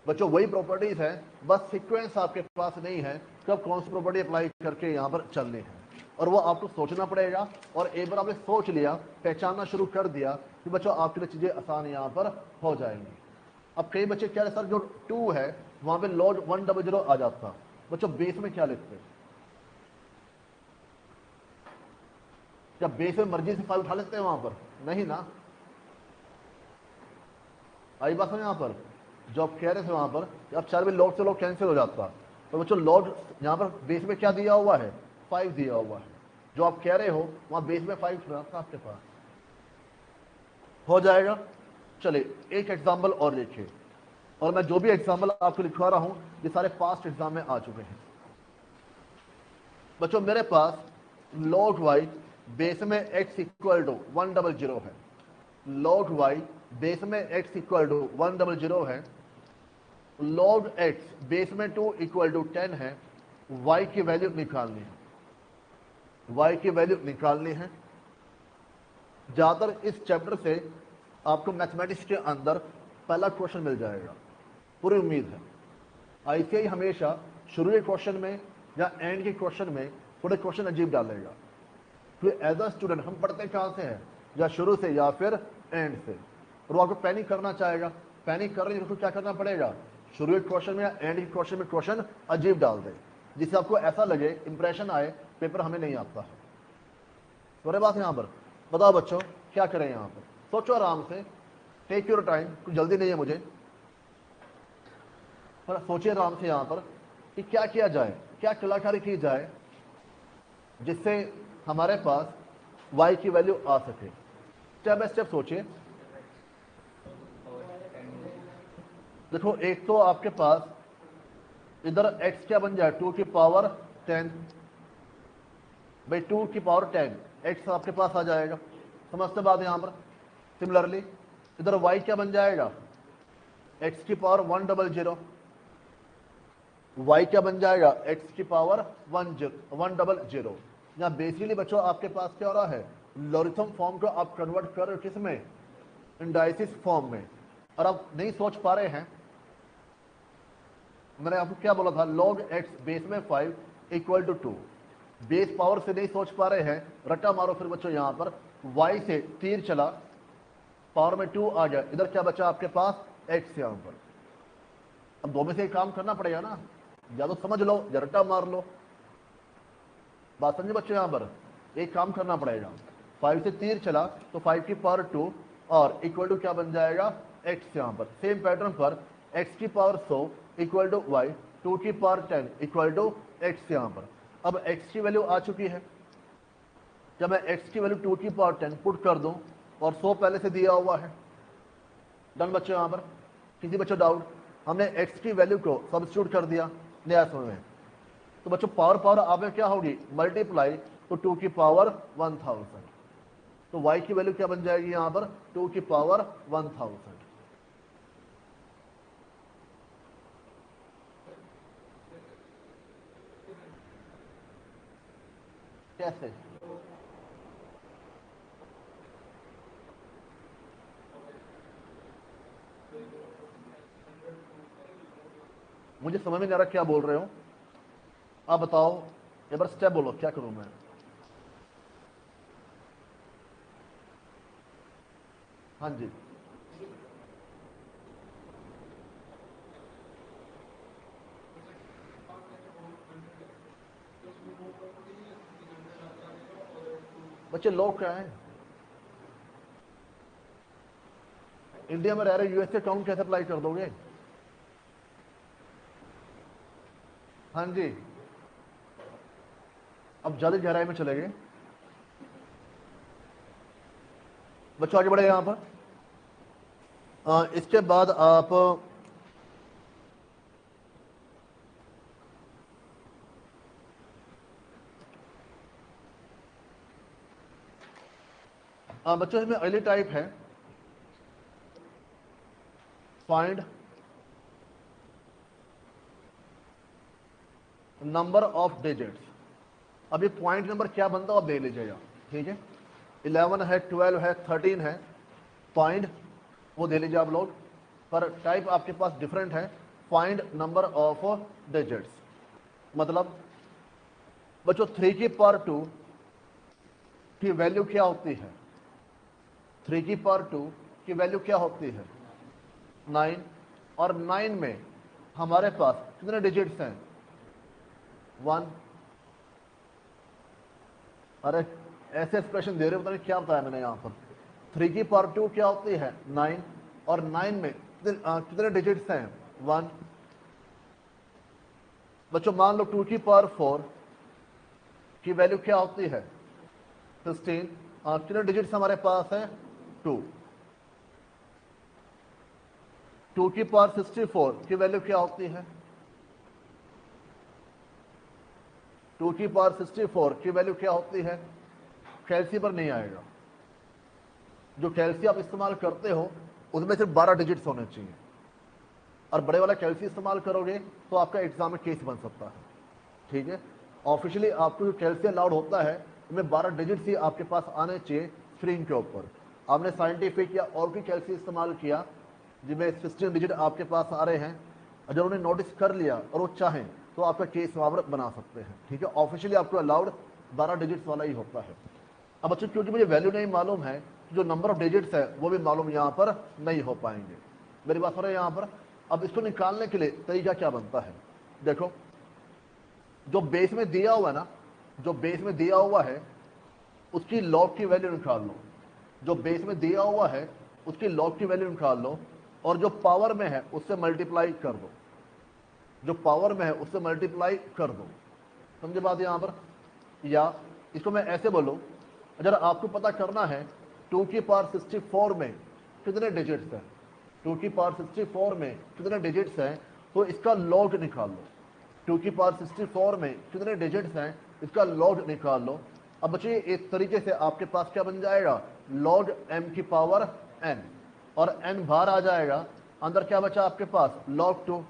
Speaker 1: बच्चों, वही प्रॉपर्टीज है, बस सीक्वेंस आपके पास नहीं है कब कौन सी प्रॉपर्टी अप्लाई करके यहाँ पर चलनी है, और वो आपको सोचना पड़ेगा। और एक बार आपने सोच लिया, पहचानना शुरू कर दिया, कि बच्चों आपके लिए चीजें आसान यहाँ पर हो जाएंगी। अब कई बच्चे क्या है सर, जो 2 है वहां पे लॉग 100 आ जाता, बच्चों बेस में क्या लिखते, क्या बेस में मर्जी से 5 उठा लेते हैं वहां पर, नहीं ना। आई बात है यहाँ पर, जो आप कह रहे थे वहां पर कि अब 4 में लॉग से लॉग कैंसिल हो जाता, तो बच्चों लॉग यहाँ पर बेस में क्या दिया हुआ है, 5 दिया हुआ है, जो आप कह रहे हो वहां बेस में 5 था आपके पास, हो जाएगा। चलिए एक एग्जाम्पल और लिखिए, और मैं जो भी एग्जाम्पल आपको लिखवा रहा हूं ये सारे पास्ट एग्जाम में आ चुके हैं। बच्चों मेरे पास log y बेस में x इक्वल टू 100 है, log y बेस में x इक्वल टू 100 है, log x बेस में 2 इक्वल टू 10 है, y की वैल्यू निकालनी है, y की वैल्यू निकालनी है। ज्यादातर इस चैप्टर से आपको मैथमेटिक्स के अंदर पहला क्वेश्चन मिल जाएगा, पूरी उम्मीद है। आईसीआई हमेशा शुरू के क्वेश्चन में या एंड के क्वेश्चन में थोड़े क्वेश्चन अजीब डालेगा, तो एज अ स्टूडेंट हम पढ़ते कहाँ से हैं, या शुरू से या फिर एंड से, और वो आपको पैनिक करना चाहेगा। पैनिक कर रही है तो क्या करना पड़ेगा, शुरू के क्वेश्चन में या एंड के क्वेश्चन में क्वेश्चन अजीब डाल दे, जिससे आपको ऐसा लगे, इंप्रेशन आए पेपर हमें नहीं आता है। तो बात यहाँ पर बताओ बच्चों क्या करें, यहाँ पर सोचो आराम से, टेक योर टाइम, कुछ जल्दी नहीं है मुझे, पर सोचिए आराम से यहाँ पर कि क्या किया जाए, क्या कलाकारी की जाए जिससे हमारे पास y की वैल्यू आ सके। स्टेप बाय स्टेप सोचिए। देखो एक तो आपके पास इधर x क्या बन जाए, 2 की पावर 10, भाई 2 की पावर 10 x आपके पास आ जाएगा, समझते बात यहाँ पर। सिमिलरली इधर y क्या बन जाएगा, x की पावर 100, y क्या बन जाएगा, x की पावर 100। यहाँ बेसिकली बच्चों आपके पास क्या हो रहा है, लॉरिथम फॉर्म को आप कन्वर्ट कर रहे हो किस में, इंडाइसिस फॉर्म में। और आप नहीं सोच पा रहे हैं, मैंने आपको क्या बोला था, log x बेस में 5 इक्वल टू 2, बेस पावर से नहीं सोच पा रहे हैं, रट्टा मारो फिर बच्चों, यहाँ पर y से तीर चला, पावर में 2 आ गया, इधर क्या बचा आपके पास x यहाँ पर। अब दो में से एक काम करना पड़ेगा ना, या तो समझ लो या रट्टा मार लो, बात समझे बच्चों। यहाँ पर एक काम करना पड़ेगा, 5 से तीर चला तो 5 की पावर 2 और इक्वल टू क्या बन जाएगा x, यहाँ पर सेम पैटर्न पर x की पावर 100 इक्वल टू y, 2 की पावर 10 इक्वल टू x यहाँ पर। अब x की वैल्यू आ चुकी है, जब मैं x की वैल्यू 2 की पावर 10 पुट कर दूं और 100 पहले से दिया हुआ है, डन बच्चों। यहाँ पर किसी बच्चों डाउट, हमने x की वैल्यू को सब्स्टिट्यूट कर दिया नया समय में, तो बच्चों पावर पावर आप में क्या होगी, मल्टीप्लाई, तो 2 की पावर 1000, तो y की वैल्यू क्या बन जाएगी यहाँ पर, 2 की पावर 1000। कैसे, मुझे समझ में नहीं आ रहा क्या बोल रहे हो, आप बताओ, एक बार स्टेप बोलो क्या करूं मैं। हाँ जी बच्चे, लोग क्या है, इंडिया में रह रहे यूएसए काउंट कैसे अप्लाई कर दोगे। हाँ जी, अब ज्यादा गहराई में चले गए बच्चों, आगे बढ़े यहाँ पर। इसके बाद आप बच्चों इसमें अगली टाइप है, फाइंड नंबर ऑफ डिजिट्स। अभी पॉइंट नंबर क्या बनता है आप देख लीजिएगा, ठीक है। 11 है, 12 है, 13 है, फाइंड वो दे लीजिए आप लोग, पर टाइप आपके पास डिफरेंट है। फाइंड नंबर ऑफ डिजिट्स मतलब बच्चों 3 की पावर 2 की वैल्यू क्या होती है? 3 की पावर 2 की वैल्यू क्या होती है? 9। और 9 में हमारे पास कितने डिजिट्स हैं? 1। अरे ऐसे एक्सप्रेशन दे रहे हो, पता नहीं क्या बताया मैंने यहां पर। 3 की पावर 2 क्या होती है? 9। और 9 में कितने डिजिट्स हैं? 1। बच्चों मान लो 2 की पावर 4 की वैल्यू क्या होती है? 16। कितने डिजिट्स हमारे पास है? 2। 2 की पावर 64 की वैल्यू क्या होती है? 2 की पावर 64 की वैल्यू क्या होती है? कैलसी पर नहीं आएगा। जो कैलसी आप इस्तेमाल करते हो उसमें सिर्फ 12 डिजिट्स होने चाहिए, और बड़े वाला कैलसी इस्तेमाल करोगे तो आपका एग्जाम में केस बन सकता है, ठीक है। ऑफिशियली आपको जो कैलसी अलाउड होता है उसमें 12 डिजिट्स ही आपके पास आने चाहिए स्क्रीन के ऊपर। आपने साइंटिफिक या और भी कैलसी इस्तेमाल किया जिनमें 16 डिजिट आपके पास आ रहे हैं, अगर उन्हें नोटिस कर लिया और वो चाहें तो आपका केस वहां पर बना सकते हैं, ठीक है। ऑफिशियली आपको अलाउड 12 डिजिट्स वाला ही होता है। अब बच्चों क्योंकि मुझे वैल्यू नहीं मालूम है, जो नंबर ऑफ डिजिट्स है वो भी मालूम यहाँ पर नहीं हो पाएंगे। मेरी बात हो रही है यहाँ पर। अब इसको निकालने के लिए तरीका क्या बनता है? देखो जो बेस में दिया हुआ है ना, जो बेस में दिया हुआ है उसकी लॉग की वैल्यू निकाल लो। जो बेस में दिया हुआ है उसकी लॉग की वैल्यू निकाल लो, और जो पावर में है उससे मल्टीप्लाई कर दो। जो पावर में है उससे मल्टीप्लाई कर दो, समझे बात यहां पर? या इसको मैं ऐसे बोलूं, अगर आपको पता करना है 2 की पावर 64 में कितने डिजिट्स हैं, 2 की पावर 64 में कितने डिजिट्स हैं, तो इसका लॉग निकाल लो। 2 की पावर 64 में कितने डिजिट्स हैं, इसका लॉग निकाल लो। अब बच्चे इस तरीके से आपके पास क्या बन जाएगा? लॉग m की पावर n, और n बाहर आ जाएगा, अंदर क्या बचा आपके पास? लॉग 2।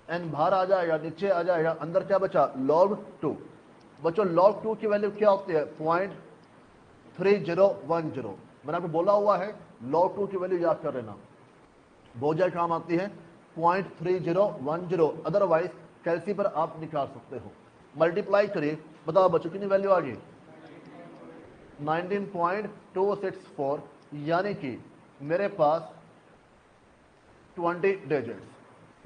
Speaker 1: n बाहर आ जाएगा, नीचे आ जाएगा, अंदर क्या बचा? log 2। बच्चों log 2 की वैल्यू क्या होती है? 0.3010। मैंने आपको बोला हुआ है log 2 की वैल्यू याद कर लेना, बहुत ज्यादा काम आती है। 0.3010, अदरवाइज कैलसी पर आप निकाल सकते हो। मल्टीप्लाई करिए, बताओ बच्चों कितनी वैल्यू आ गई? 19.264, यानी कि मेरे पास 20 डिजिट्स,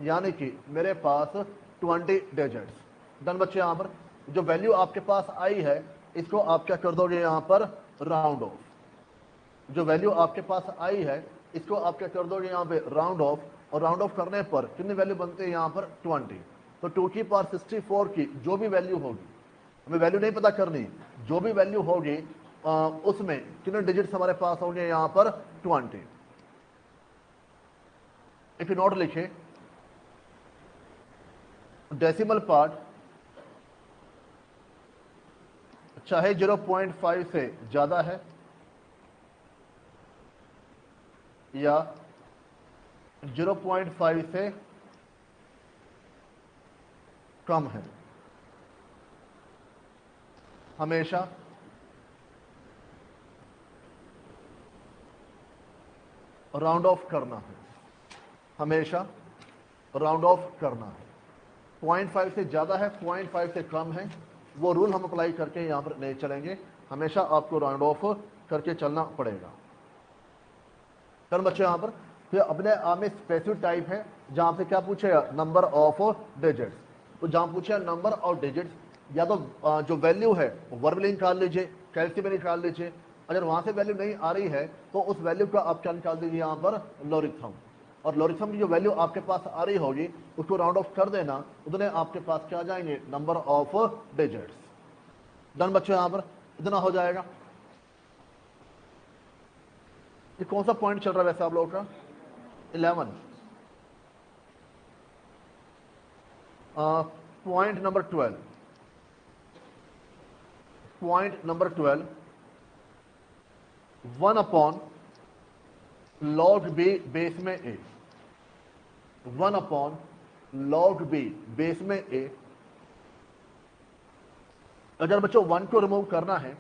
Speaker 1: यानी कि मेरे पास 20 डिजिट्स। डन बच्चे, यहां पर जो वैल्यू आपके पास आई है इसको आप क्या कर दोगे? यहां पर राउंड ऑफ। जो वैल्यू आपके पास आई है इसको आप क्या कर दोगे? यहां पे राउंड ऑफ, और राउंड ऑफ करने पर कितनी वैल्यू बनती है? यहां पर 20। तो 2 की पावर 64 की जो भी वैल्यू होगी, हमें वैल्यू नहीं पता करनी, जो भी वैल्यू होगी उसमें कितने डिजिट्स हमारे पास होंगे? यहां पर 20। एक नोट लिखे, डेसिमल पार्ट चाहे 0.5 से ज्यादा है या 0.5 से कम है, हमेशा राउंड ऑफ करना है, हमेशा राउंड ऑफ करना है। 0.5 से ज्यादा है, 0.5 से कम है, वो रूल हम अप्लाई करके यहां पर नहीं चलेंगे, हमेशा आपको राउंड ऑफ करके चलना पड़ेगा। चलो बच्चों, यहां पर फिर अपने आप में स्पेसिफिक टाइप है जहां से क्या पूछेगा? Number of digits. तो जहां पूछेगा नंबर ऑफ डिजिट्स, या तो जो वैल्यू है वर्बली निकाल लीजिए, कैलसी में निकाल लीजिए। अगर वहां से वैल्यू नहीं आ रही है तो उस वैल्यू का आप क्या निकाल दीजिए? यहां पर लॉरिथम, और लॉरिथम की जो वैल्यू आपके पास आ रही होगी उसको राउंड ऑफ कर देना, उतने आपके पास क्या आ जाएंगे? Number of digits. डन बच्चों, यहां पर इतना हो जाएगा। ये कौन सा पॉइंट चल रहा है वैसे आप लोगों का? 11। Point number 12, point number 12, 1 upon log b base में a. 1 upon log b base में a। अगर बच्चों 1 को रिमूव करना है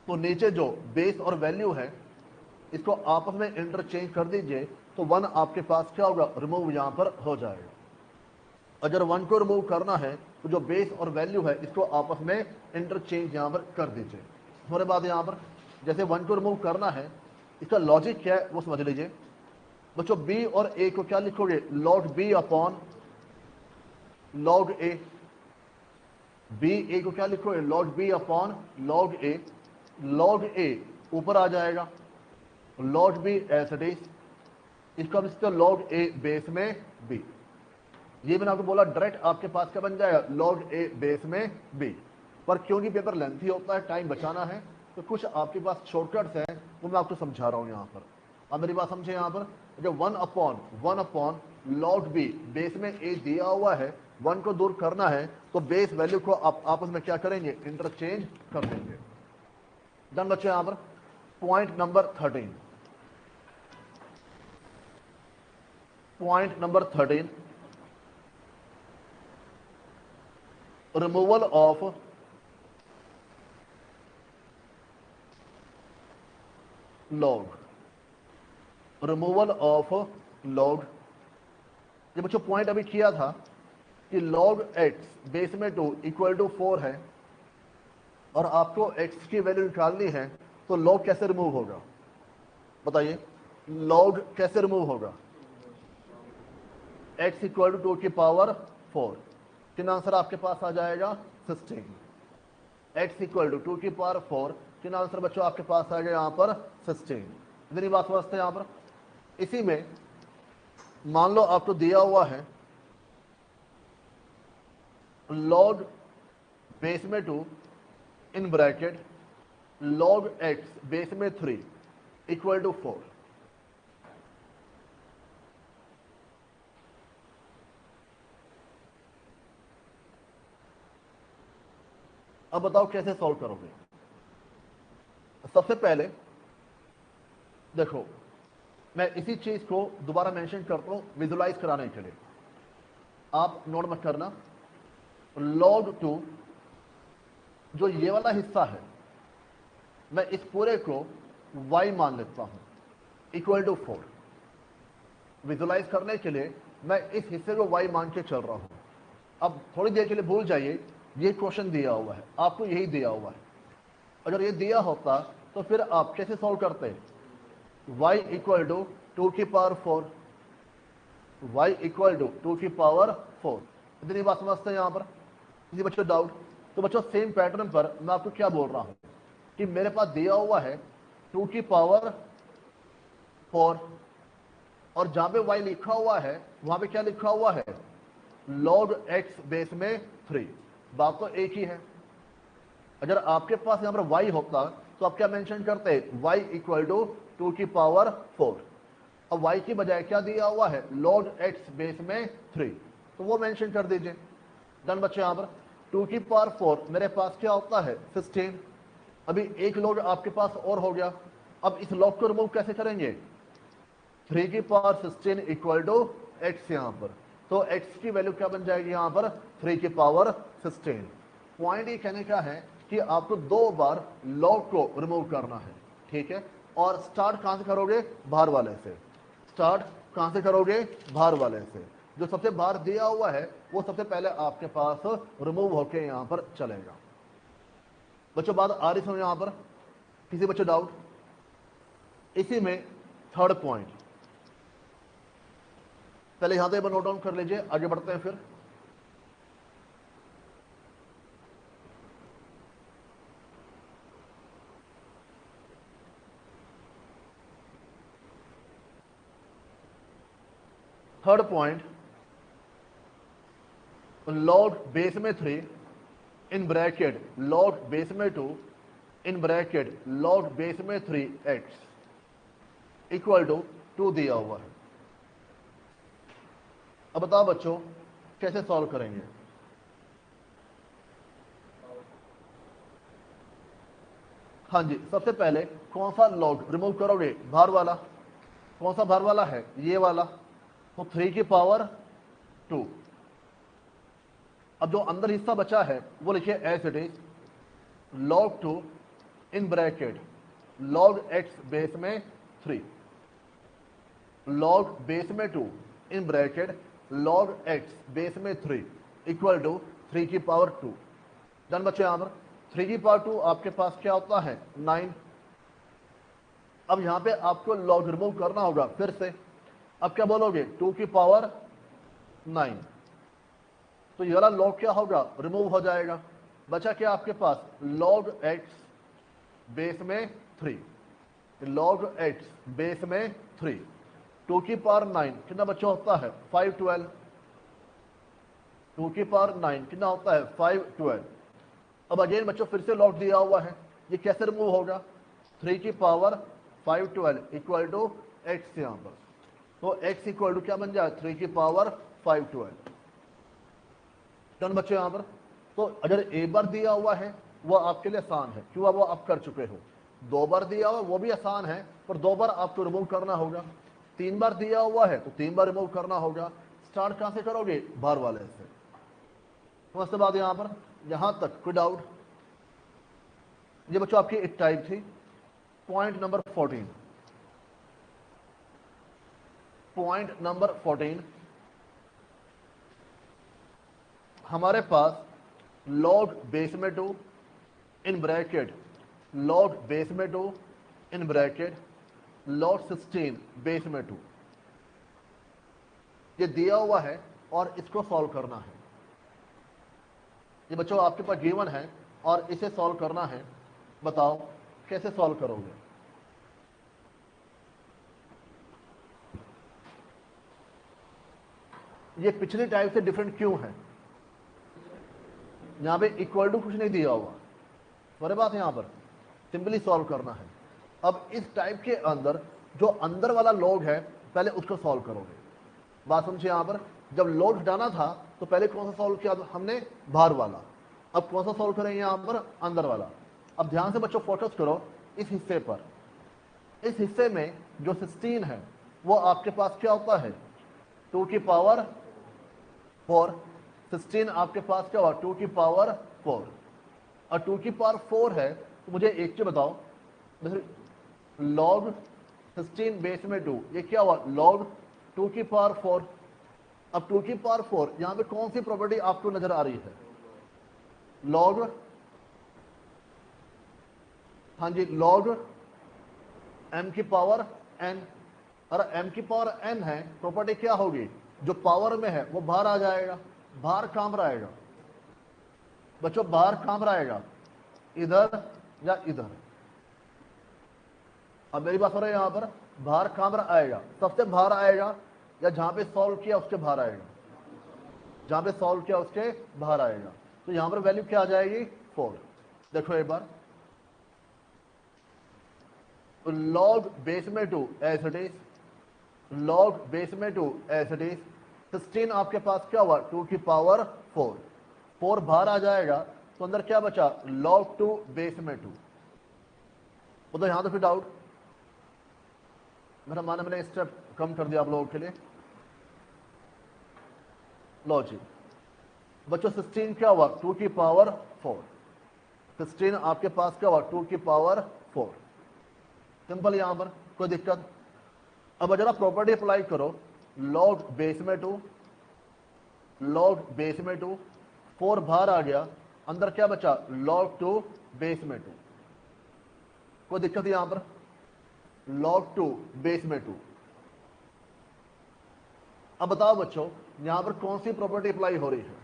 Speaker 1: तो नीचे जो बेस और वैल्यू है इसको आपस में इंटरचेंज कर दीजिए, तो 1 आपके पास क्या होगा, रिमूव यहां पर हो जाएगा। अगर 1 को रिमूव करना है तो जो बेस और वैल्यू है इसको आपस में इंटरचेंज यहां पर कर दीजिए। हमारे बाद यहां पर जैसे 1 को रिमूव करना है, इसका लॉजिक क्या है वो समझ लीजिए। बच्चों b और a को क्या लिखोगे, log b upon log a। b a को क्या लिखोगे, log b upon log a। log a ऊपर आ जाएगा, log b as it is, इसको हम लिखते हैं log a बेस में b। ये मैंने आपको बोला डायरेक्ट आपके पास क्या बन जाएगा, log a बेस में b। पर क्योंकि पेपर लेंथी होता है, टाइम बचाना है, तो कुछ आपके पास शॉर्टकट्स हैं वो मैं आपको समझा रहा हूं यहां पर। अब मेरी बात समझे, यहां पर जो 1 अपॉन log b बेस में a दिया हुआ है, 1 को दूर करना है तो बेस वैल्यू को आप आपस में क्या करेंगे, इंटरचेंज कर देंगे। डन बच्चों। यहां पर point number 13, point number 13, removal of log, removal of log। ये बच्चों पॉइंट अभी किया था कि log x बेस में 2 इक्वल टू 4 है और आपको x की वैल्यू निकालनी है, तो log कैसे रिमूव होगा, बताइए log कैसे रिमूव होगा। x इक्वल टू 2 की पावर 4, कितना आंसर आपके पास आ जाएगा, 16। x इक्वल टू 2 की पावर 4, कितना आंसर बच्चों आपके पास आ गया यहां पर, 16। इतनी बात समझते हैं यहां पर। इसी में मान लो आपको दिया हुआ है log बेस में 2 in bracket log x base में 3 इक्वल टू 4। अब बताओ कैसे सॉल्व करोगे। सबसे पहले देखो, मैं इसी चीज को दोबारा मेंशन करता हूं विजुलाइज कराने के लिए, आप नोट मत करना। log 2 जो ये वाला हिस्सा है, मैं इस पूरे को y मान लेता हूं इक्वल टू 4। विजुलाइज करने के लिए मैं इस हिस्से को y मान के चल रहा हूं। अब थोड़ी देर के लिए भूल जाइए, ये क्वेश्चन दिया हुआ है, आपको यही दिया हुआ है। अगर ये दिया होता तो फिर आप कैसे सॉल्व करते, y इक्वल टू 2 की पावर 4, y इक्वल टू 2 की पावर 4। इतनी बात समझते हैं यहां पर, किसी बच्चों डाउट। तो बच्चों सेम पैटर्न पर मैं आपको क्या बोल रहा हूं कि मेरे पास दिया हुआ है 2 की पावर 4 और जहां पे y लिखा हुआ है वहां पे क्या लिखा हुआ है, log x बेस में 3। बात तो एक ही है। अगर आपके पास यहां पर y होता तो आप क्या मेंशन करते, y इक्वल टू 2 की पावर 4। अब y की बजाय क्या दिया हुआ है, log x बेस में 3, तो वो मेंशन कर दीजिए। डन बच्चे। यहां पर 2 की पावर 4 मेरे पास क्या होता है, 16। अभी एक log आपके पास और हो गया। अब इस log को रिमूव कैसे करेंगे, 3 की पावर 16 इक्वल टू x यहां पर, तो x की वैल्यू क्या बन जाएगी यहां पर, 3 की पावर 16। पॉइंट ये कहने का है कि आपको 2 बार log को रिमूव करना है, ठीक है। और स्टार्ट कहां से करोगे, बाहर वाले से। स्टार्ट कहां से करोगे, बाहर वाले से। जो सबसे बाहर दिया हुआ है वो सबसे पहले आपके पास रिमूव होके यहां पर चलेगा। बच्चों बात आ रही समझ यहां पर, किसी बच्चों डाउट। इसी में थर्ड पॉइंट, पहले यहां से नोट डाउन कर लीजिए, आगे बढ़ते हैं फिर। थर्ड पॉइंट, log बेस में 3 इन ब्रैकेट log बेस में 2 इन ब्रैकेट log बेस में 3x इक्वल टू 2 दिया हुआ है। अब बताओ बच्चों कैसे सॉल्व करेंगे। हाँ जी, सबसे पहले कौन सा log रिमूव करोगे, बाहर वाला। कौन सा बाहर वाला है, ये वाला। तो 3 की पावर 2। अब जो अंदर हिस्सा बचा है वो लिखिए as it is log 2 in bracket log x base में 3, log बेस में 2 in bracket log x base में 3 इक्वल टू 3 की पावर 2। डन बच्चे, यहां पर 3 की पावर 2 आपके पास क्या होता है 9। अब यहां पे आपको log रिमूव करना होगा फिर से। अब क्या बोलोगे 2 की पावर 9, तो ये वाला log क्या होगा रिमूव हो जाएगा। बचा क्या आपके पास log x बेस में 3, log x बेस में 3, 2 की पावर 9 कितना बच्चा होता है 512। 2 की पावर 9 कितना होता है 512। अब अगेन बच्चों फिर से log दिया हुआ है, ये कैसे रिमूव होगा 3 की पावर 512 इक्वल टू x यहां पर, तो x इक्वल टू क्या बन जाए 3 की पावर 512। डन बच्चों यहां पर। तो अगर एक बार दिया हुआ है वो आपके लिए आसान है, क्यों वो आप कर चुके हो। 2 बार दिया हुआ वो भी आसान है, पर 2 बार आपको रिमूव करना होगा। 3 बार दिया हुआ है तो 3 बार रिमूव करना होगा। स्टार्ट कहां से करोगे बाहर वाले से। समझते बात यहां पर, यहां तक कोई डाउट। ये बच्चों आपकी एक टाइप थी। पॉइंट नंबर 14, पॉइंट नंबर 14 हमारे पास log बेस में 2 इन ब्रैकेट log बेस में 2 इन ब्रैकेट log 16 बेस में 2 ये दिया हुआ है और इसको सॉल्व करना है। ये बच्चों आपके पास गिवन है और इसे सॉल्व करना है। बताओ कैसे सॉल्व करोगे। ये पिछली टाइप से डिफरेंट क्यों है, यहां पे इक्वल टू कुछ नहीं दिया हुआ, बड़े बात यहां पर सिंपली सॉल्व करना है। अब इस टाइप के अंदर जो अंदर वाला log है पहले उसको सॉल्व करोगे। बात समझिए, यहां पर जब log हटाना था तो पहले कौन सा सॉल्व किया हमने बाहर वाला, अब कौन सा सॉल्व करेंगे यहां पर अंदर वाला। अब ध्यान से बच्चों फोकस करो इस हिस्से पर। इस हिस्से में जो 16 है वो आपके पास क्या होता है 2 की पावर 4। 16 आपके पास क्या हुआ 2 की पावर 4, और 2 की पावर 4 है तो मुझे एक चीज बताओ log 16 बेस में 2 ये क्या हुआ log 2 की पावर 4। अब 2 की पावर 4 यहां पे कौन सी प्रॉपर्टी आपको नजर आ रही है log, हाँ जी log m की पावर n। और m की पावर n है प्रॉपर्टी क्या होगी जो पावर में है वो बाहर आ जाएगा। बाहर कहां पर आएगा बच्चों, बाहर कहां पर आएगा इधर या इधर। अब मेरी बात हो रही है यहां पर बाहर कहां पर आएगा, सबसे बाहर आएगा या जहां पे सॉल्व किया उसके बाहर आएगा, जहां पे सॉल्व किया उसके बाहर आएगा। तो यहां पर वैल्यू क्या आ जाएगी 4। देखो एक बार तो log बेस में 2 as it is, log base में 2 एज इट इज। 16 आपके पास क्या हुआ 2 की पावर 4, 4 बाहर आ जाएगा तो अंदर क्या बचा log 2 बेस में 2। तो यहां तो फिर डाउट मेरा माना मैंने स्टेप कम कर दिया आप लोगों के लिए। लॉजिक बच्चों 16 क्या हुआ 2 की पावर 4, 16 आपके पास क्या हुआ 2 की पावर 4। सिंपल यहां पर कोई दिक्कत। अब अगर आप प्रॉपर्टी अप्लाई करो log बेस में 2, log बेस में 2, 4 बाहर आ गया अंदर क्या बचा log 2 बेस में 2। कोई दिक्कत यहां पर log 2 बेस में 2। अब बताओ बच्चों यहां पर कौन सी प्रॉपर्टी अप्लाई हो रही है।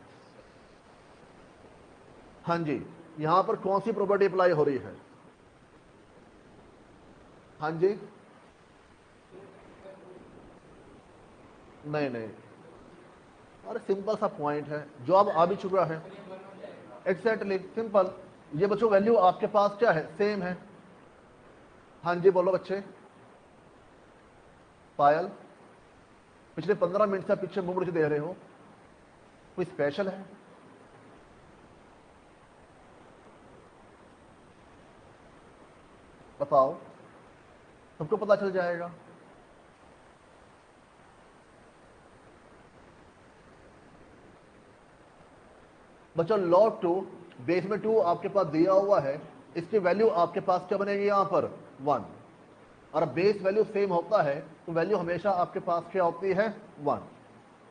Speaker 1: हाँ जी यहां पर कौन सी प्रॉपर्टी अप्लाई हो रही है। हाँ जी नहीं नहीं, अरे सिंपल सा पॉइंट है जो अब आ भी चुका है। Exactly simple. ये बच्चों वैल्यू आपके पास क्या है सेम है। हाँ जी बोलो बच्चे। पायल पिछले 15 मिनट से पीछे मुंह मुझे दे रहे हो, कोई स्पेशल है। बताओ सबको पता चल जाएगा। बच्चों log 2 बेस में 2 आपके पास दिया हुआ है, इसकी वैल्यू आपके पास क्या बनेगी यहाँ पर 1, और बेस वैल्यू सेम होता है तो वैल्यू हमेशा आपके पास क्या होती है 1।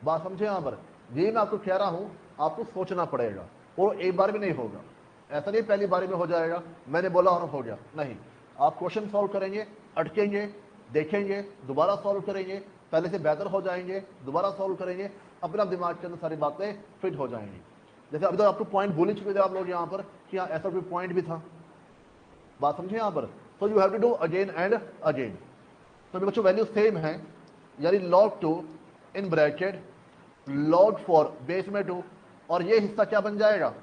Speaker 1: बात समझे यहाँ पर? ये मैं आपको कह रहा हूँ, आपको सोचना पड़ेगा, और एक बार भी नहीं होगा। ऐसा नहीं पहली बारी में हो जाएगा, मैंने बोला और हो गया, नहीं। आप क्वेश्चन सॉल्व करेंगे, अटकेंगे, देखेंगे, दोबारा सॉल्व करेंगे, पहले से बेहतर हो जाएंगे, दोबारा सॉल्व करेंगे, अपना दिमाग के अंदर सारी बातें फिट हो जाएंगी। जैसे अभी तो आपको पॉइंट भूल ही चुके थे आप लोग यहाँ पर कि हाँ ऐसा कोई पॉइंट भी था। बात समझे यहाँ पर? तो you have to do again and again. तो बच्चों वैल्यू सेम है, यानी log 2 in bracket log 4 base में 2, और ये हिस्सा क्या बन जाएगा,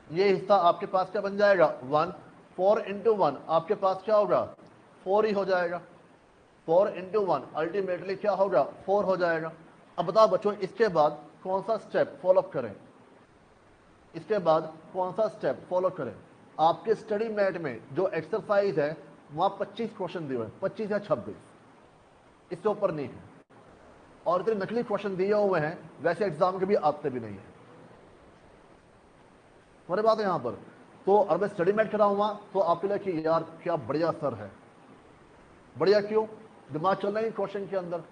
Speaker 1: ये हिस्सा आपके पास क्या बन जाएगा 1। 4 इंटू 1 आपके पास क्या होगा 4 ही हो जाएगा, 4 इंटू 1 अल्टीमेटली क्या होगा 4 हो जाएगा। अब बताओ बच्चों इसके बाद कौन सा स्टेप फॉलो करें, इसके बाद कौन सा स्टेप फॉलो करें? आपके स्टडी मैट में जो एक्सरसाइज है वहां 25 क्वेश्चन दिए हुए हैं, 25 या 26, इससे ऊपर नहीं है, और इतने नकली क्वेश्चन दिए हुए हैं, वैसे एग्जाम के भी आते भी नहीं है। तुम्हारी बात है यहाँ पर। तो अगर मैं स्टडी मैट कराऊंगा तो आपके लिए कि यार क्या बढ़िया सर है, बढ़िया क्यों, दिमाग चल रहा है क्वेश्चन के अंदर,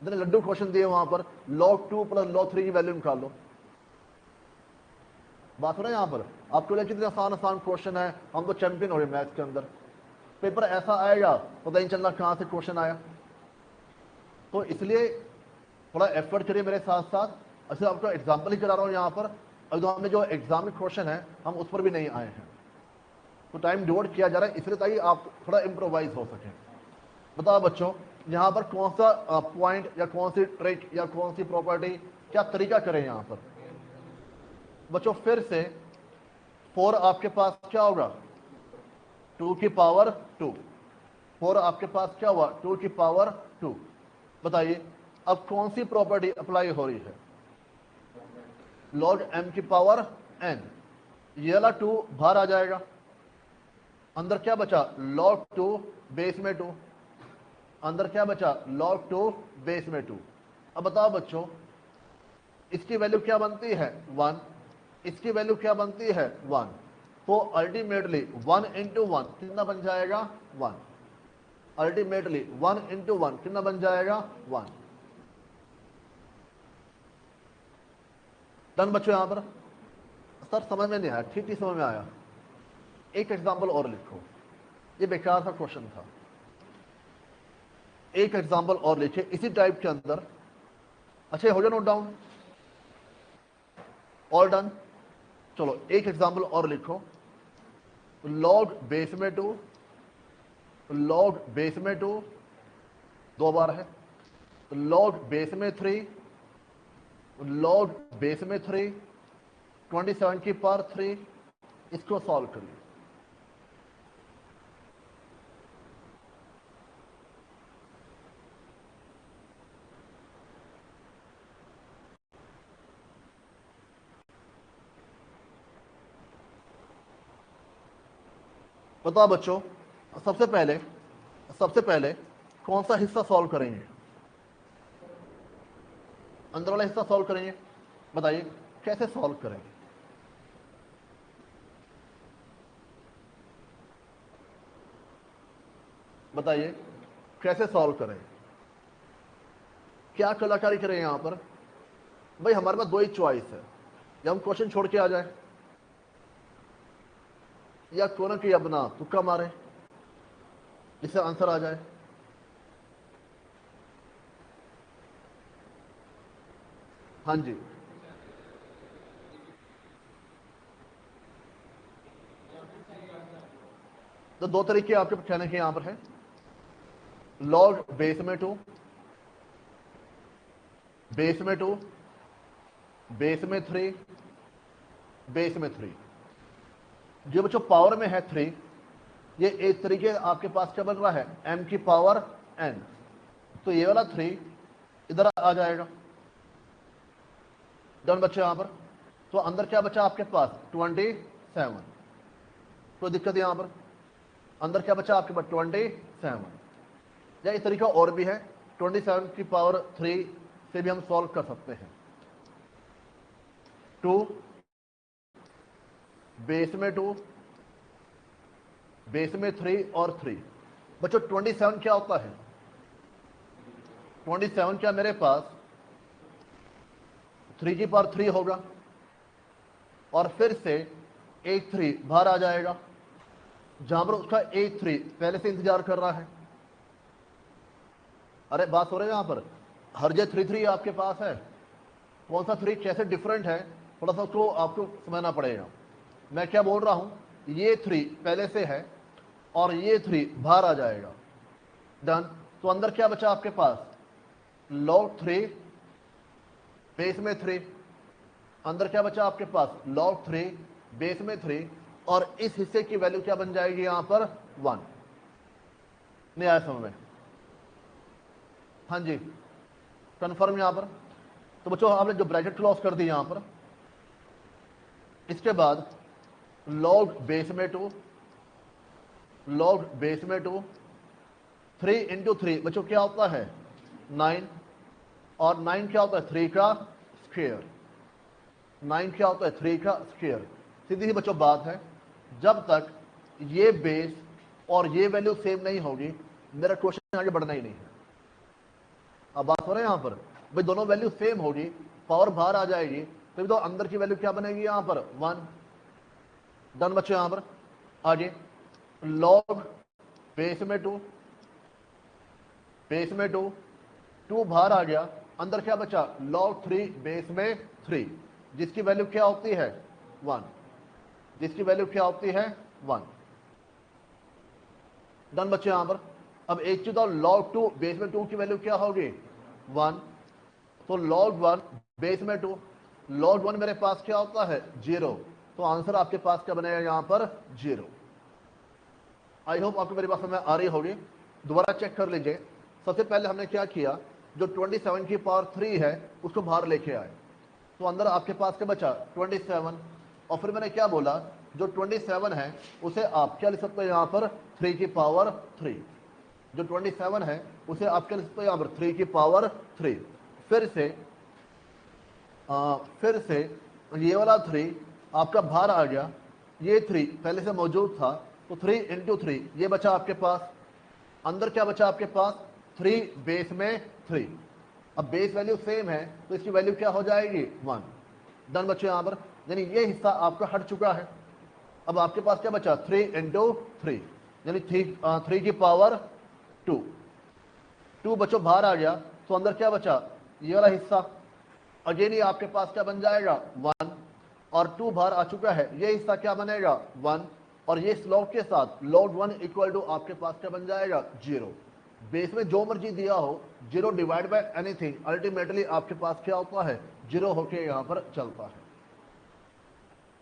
Speaker 1: इतने लड्डू क्वेश्चन दिए वहां पर, log 2 प्लस log 3 की वैल्यू निकाल लो। बात हो रहा है यहाँ पर? आपको लिए कितने आसान आसान क्वेश्चन है, हम तो चैंपियन हो रहे मैथ्स के अंदर। पेपर ऐसा आएगा पता नहीं चलना कहाँ से क्वेश्चन आया। तो इसलिए थोड़ा एफर्ट करिए मेरे साथ साथ। अच्छा आपको एग्जाम्पल ही करा रहा हूँ यहाँ पर, अभी तो हमने जो एग्जाम के क्वेश्चन है हम उस पर भी नहीं आए हैं, तो टाइम डिवोट किया जा रहा है, इसलिए ताकि आप थोड़ा इम्प्रोवाइज हो सके। बताओ बच्चों यहाँ पर कौन सा पॉइंट या कौन सी ट्रिक या कौन सी प्रॉपर्टी, क्या तरीका करें यहाँ पर? बच्चों फिर से 4 आपके पास क्या होगा 2 की पावर 2, 4 आपके पास क्या हुआ 2 की पावर 2। बताइए अब कौन सी प्रॉपर्टी अप्लाई हो रही है, log m की पावर n, ये वाला 2 बाहर आ जाएगा, अंदर क्या बचा log 2 बेस में 2, अंदर क्या बचा log 2 बेस में 2। अब बताओ बच्चों इसकी वैल्यू क्या बनती है 1, इसकी वैल्यू क्या बनती है 1, तो अल्टीमेटली 1 इंटू 1 कितना बन जाएगा 1, अल्टीमेटली 1 इंटू 1 कितना बन जाएगा 1। डन बच्चों यहां पर? सर समझ में नहीं आया, ठीक ठीक समझ में आया। एक एग्जाम्पल और लिखो, ये बेकार सा क्वेश्चन था, एक एग्जाम्पल और लिखे इसी टाइप के अंदर। अच्छा हो गया नोट डाउन, ऑल डन। चलो एक एग्जाम्पल और लिखो, log बेस में 2, log बेस में 2 दो बार है, log बेस में 3, log बेस में 3, 27 की पावर 3, इसको सॉल्व करिए। बताओ बच्चों सबसे पहले कौन सा हिस्सा सॉल्व करेंगे, अंदर वाला हिस्सा सॉल्व करेंगे। बताइए कैसे सॉल्व करेंगे? बताइए कैसे सॉल्व करें, क्या कलाकारी करें यहां पर? भाई हमारे पास दो ही चॉइस है, या हम क्वेश्चन छोड़ के आ जाए, या कोना की अपना तुक्का मारे जिससे आंसर आ जाए। हाँ जी, तो दो तरीके आपके कहने के यहां पर है, log बेस में 2, बेस में 2, बेस में 3, बेस में 3। जो बच्चों पावर में है 3, ये एक तरीके आपके पास क्या बन रहा है m की पावर n, तो ये वाला 3 इधर आ जाएगा। डन बच्चे यहां पर? तो अंदर क्या बचा आपके पास 27, तो दिक्कत यहां पर अंदर क्या बचा आपके पास 27, या एक तरीका और भी है 27 की पावर 3 से भी हम सॉल्व कर सकते हैं। 2 बेस में 2 बेस में 3 और 3। बच्चों 27 क्या होता है? 27 क्या मेरे पास 3 की पावर 3 होगा और फिर से 8 3 बाहर आ जाएगा, जहां पर उसका 8 3 पहले से इंतजार कर रहा है। अरे बात हो रही है यहां पर, हर जगह 3 3 आपके पास है, कौन सा 3 कैसे डिफरेंट है, थोड़ा सा उसको आपको समझना पड़ेगा। मैं क्या बोल रहा हूं, ये 3 पहले से है और ये 3 बाहर आ जाएगा, डन। तो अंदर क्या बचा आपके पास, log 3 बेस में 3, अंदर क्या बचा आपके पास, log 3 बेस में 3, और इस हिस्से की वैल्यू क्या बन जाएगी यहां पर 1। नहीं आया समझ में? हाँ जी, कन्फर्म यहां पर। तो बच्चों आपने जो ब्रैकेट क्लोज कर दी यहां पर, इसके बाद log बेस में 2, log बेस में 2, 3 इंटू 3 बच्चों क्या होता है 9, और 9 क्या होता है 3 का स्क्वायर, 9 क्या होता है 3 का स्क्वायर। सीधी सी बच्चों बात है, जब तक ये बेस और ये वैल्यू सेम नहीं होगी मेरा क्वेश्चन आगे बढ़ना ही नहीं है। अब बात हो रहा है यहां पर, भाई दोनों वैल्यू सेम होगी, पावर बाहर आ जाएगी, तो अंदर की वैल्यू क्या बनेगी यहां पर 1। डन बच्चों, यहां पर आगे log बेस में 2, बेस में 2, 2 बाहर आ गया, अंदर क्या बचा log 3 बेस में 3, जिसकी वैल्यू क्या होती है 1, जिसकी वैल्यू क्या होती है 1। डन बच्चे यहां पर। अब एक चीज और, log 2 बेस में 2 की वैल्यू क्या होगी 1, तो log 1 बेस में 2, log 1 मेरे पास क्या होता है 0, तो आंसर आपके पास क्या बनेगा यहां पर 0। आई होप आपको मेरी बात समझ में आ रही होगी। दोबारा चेक कर लीजिए, सबसे पहले हमने क्या किया, जो 27 की पावर 3 है उसको बाहर लेके आए, तो अंदर आपके पास क्या बचा 27, और फिर मैंने क्या बोला, जो 27 है उसे आप क्या लिख सकते हो यहाँ पर 3 की पावर 3, जो 27 है उसे आप क्या लिख सकते हो यहाँ पर 3 की पावर 3। फिर से ये वाला 3 आपका बाहर आ गया, ये 3 पहले से मौजूद था, तो 3 इंटू 3 ये बचा आपके पास, अंदर क्या बचा आपके पास 3 बेस में 3। अब बेस वैल्यू सेम है तो इसकी वैल्यू क्या हो जाएगी 1। डन बच्चों यहां पर, यानी ये हिस्सा आपका हट चुका है। अब आपके पास क्या बचा 3 इंटू 3, यानी 3 की पावर 2, 2 बच्चों बाहर आ गया, तो अंदर क्या बचा ये वाला हिस्सा, अगेन ये आपके पास क्या बन जाएगा 1, और 2 बाहर आ चुका है, ये हिस्सा क्या बनेगा 1, और ये स्लॉग के साथ log 1 इक्वल टू आपके पास क्या बन जाएगा 0। बेस में जो मर्जी दिया हो, 0 डिवाइड बाय एनीथिंग, अल्टीमेटली आपके पास क्या होता है 0 होके यहां पर चलता है।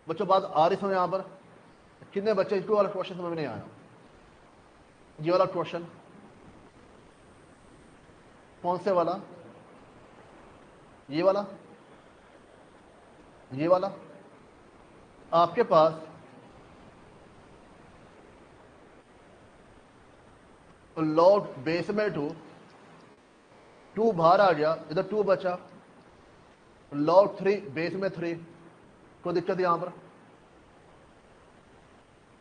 Speaker 1: बच्चों बात आ रही समझ यहां पर? कितने बच्चे इसको वाला क्वेश्चन समझ में नहीं आया? ये वाला क्वेश्चन कौन से वाला, ये वाला, ये वाला आपके पास log बेस में 2, 2 बाहर आ गया, इधर 2 बचा, log 3 बेस में 3, कोई दिक्कत यहां पर,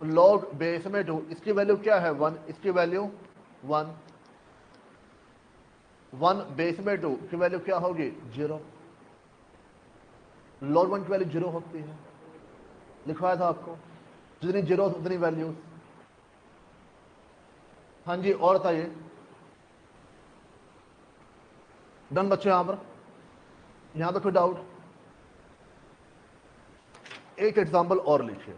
Speaker 1: log बेस में 2, इसकी वैल्यू क्या है 1, इसकी वैल्यू 1, 1 बेस में 2 की वैल्यू क्या होगी 0, log 1 की वैल्यू 0 होती है, लिखवाया था आपको, जितनी 0 उतनी वैल्यू। हाँ जी, और बताइए। डन बच्चों यहां पर, यहां तो कोई डाउट? एक एग्जांपल और लिखिए,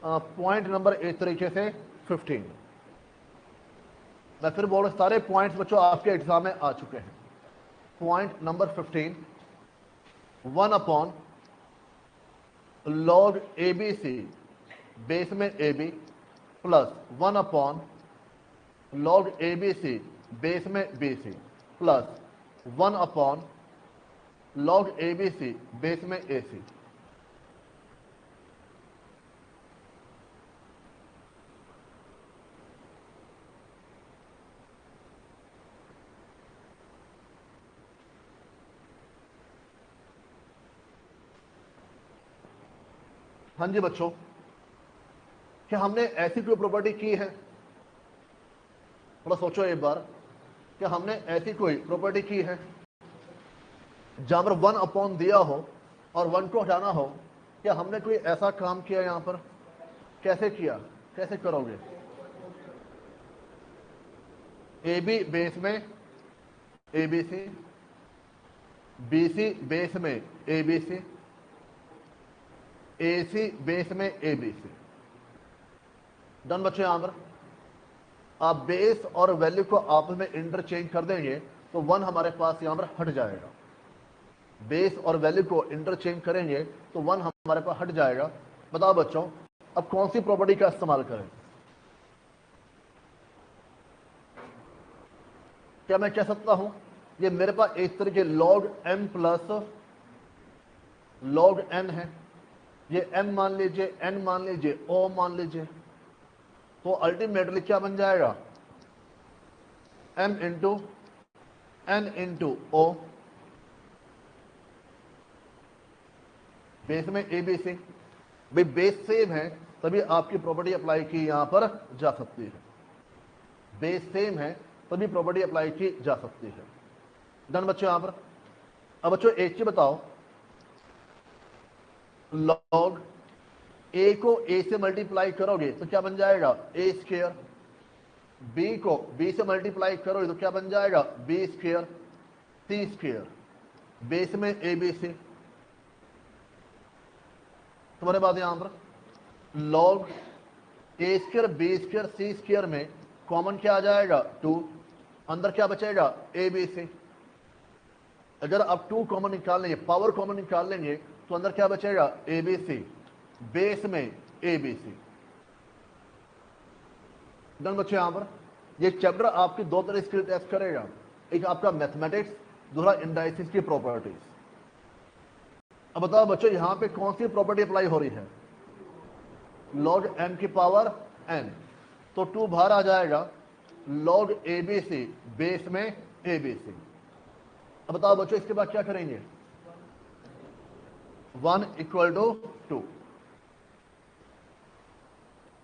Speaker 1: पॉइंट नंबर एक तरीके से 15। मैं फिर बोल रहा, सारे पॉइंट्स बच्चों आपके एग्जाम में आ चुके हैं। Point number 15, 1 upon log ABC base में AB plus 1 upon log ABC base में BC plus 1 upon log ABC base में AC। हाँ जी बच्चों, क्या हमने ऐसी कोई प्रॉपर्टी की है? थोड़ा सोचो एक बार, क्या हमने ऐसी कोई प्रॉपर्टी की है जहां पर 1 अपॉन दिया हो और 1 को हटाना हो? क्या हमने कोई ऐसा काम किया यहां पर? कैसे किया, कैसे करोगे? ए बी बेस में a b c, b c base में a b C, A C base में ए बी सी। डन बच्चों? यहां पर आप बेस और वैल्यू को आपस में इंटरचेंज कर देंगे तो 1 हमारे पास यहां पर हट जाएगा। बेस और वैल्यू को इंटरचेंज करेंगे तो 1 हमारे पास हट जाएगा। बताओ बच्चों, अब कौन सी प्रॉपर्टी का इस्तेमाल करें? क्या मैं कह सकता हूं ये मेरे पास एक तरीके log m plus log n है, ये m मान लीजिए, n मान लीजिए, o मान लीजिए, तो अल्टीमेटली क्या बन जाएगा? m into n into o, base में ए बी सी। भाई बेस सेम है तभी आपकी प्रॉपर्टी अप्लाई की यहां पर जा सकती है। बेस सेम है तभी प्रॉपर्टी अप्लाई की जा सकती है। डन बच्चों? यहां पर अब बच्चों एक चीज बताओ, log a को a से मल्टीप्लाई करोगे तो क्या बन जाएगा? a square. b को b से मल्टीप्लाई करोगे तो क्या बन जाएगा? b square, c square, base में ए बी सी। तुम्हारे बात यहां पर log a square b square c square में कॉमन क्या आ जाएगा? 2। अंदर क्या बचेगा? A b c. अगर आप 2 कॉमन निकाल लेंगे, पावर कॉमन निकाल लेंगे तो अंदर क्या बचेगा? ए बी सी, बेस में ए बी सी। डन बच्चों? यहां पर ये चैप्टर आपकी 2 तरह से टेस्ट करेगा, एक आपका मैथमेटिक्स, दूसरा इंडाइसिस की प्रॉपर्टीज। अब बताओ बच्चों यहां पे कौन सी प्रॉपर्टी अप्लाई हो रही है? log m की पावर n, तो 2 बाहर आ जाएगा, log a b c base में ए बी सी। अब बताओ बच्चों इसके बाद क्या करेंगे? 1 इक्वल टू 2।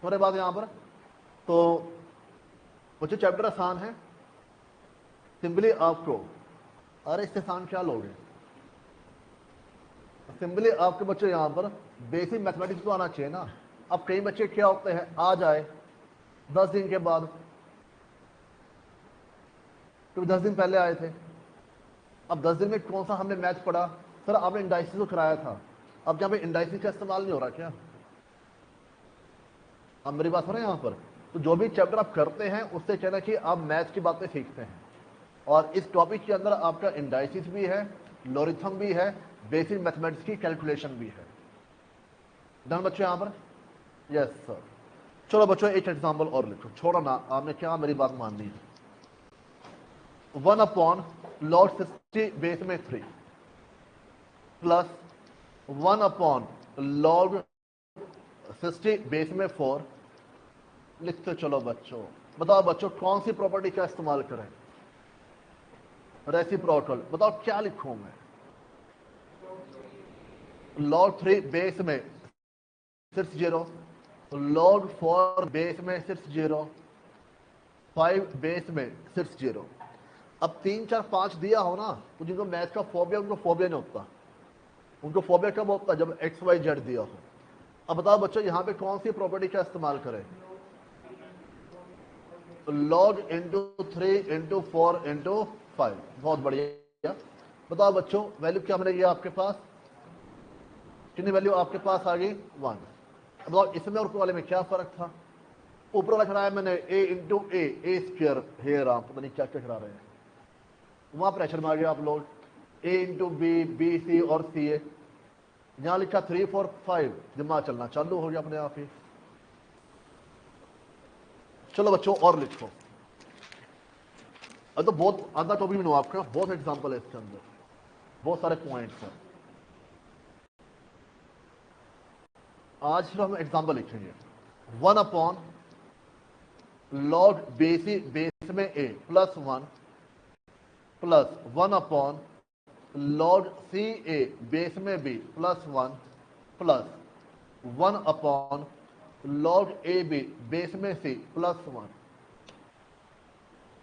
Speaker 1: तुम्हारे बाद यहां पर तो बच्चों चैप्टर आसान है, सिंपली आपको, अरे इससे आसान क्या लोगे? सिंपली आपके बच्चों यहां पर बेसिक मैथमेटिक्स तो आना चाहिए ना। अब कई बच्चे क्या होते हैं, आ जाए 10 दिन के बाद, क्योंकि 10 दिन पहले आए थे। अब 10 दिन में कौन सा हमने मैथ पढ़ा? सर आपने इंडाइसिस को कराया था, अब क्या पे इंडाइसिस का इस्तेमाल नहीं हो रहा क्या? अब मेरी बात हो रही है यहां पर, तो जो भी चैप्टर आप करते हैं उससे कहना कि आप मैथ की बातें सीखते हैं, और इस टॉपिक के अंदर आपका इंडाइसिस भी है, लॉरिथम भी है, बेसिक मैथमेटिक्स की कैलकुलेशन भी है। डन बच्चों यहां पर? Yes sir. चलो बच्चों एक एग्जांपल और लिखो, छोड़ो ना, आपने क्या मेरी बात माननी है। 1 अपॉन log 60 बेस में 3 प्लस 1 अपॉन log 60 बेस में 4। लिखते चलो बच्चों। बताओ बच्चों कौन सी प्रॉपर्टी का इस्तेमाल करें? रेसिप्रोकल। बताओ क्या लिखूं मैं? log 3 बेस में 60, log 4 बेस में 60, 5 बेस में 60। अब 3 4 5 दिया हो ना, तो जिनको मैथ का फोबिया उनको फोबिया नहीं होता। उनको फोबिया कब होता है? जब एक्स वाई जेड दिया हो। अब बताओ बच्चों यहां पे कौन सी प्रॉपर्टी का इस्तेमाल करें? log into 3 into 4 into 5। बहुत बढ़िया। बताओ बच्चों वैल्यू क्या बनेगी आपके पास? कितनी वैल्यू आपके पास आ गई? 1। बताओ इसमें और ऊपर वाले में क्या फर्क था? ऊपर वाला कराया मैंने a into a square, here आप पता नहीं क्या क्या करा रहे हैं, वहां प्रेशर में आ गया आप लोग। a इंटू बी सी और सी ए, यहां लिखा 3 4 5, दिमाग चलना चालू हो गया अपने आप ही। चलो बच्चों और लिखो। अब तो बहुत आधा टॉपिक में आपका बहुत एग्जांपल है इसके अंदर, बहुत सारे पॉइंट्स हैं। आज फिर हम एग्जांपल लिखेंगे। 1 अपॉन log बेसी बेस में a plus 1 plus 1 upon log c a base में b plus 1 plus 1 upon log a b base में सी प्लस 1।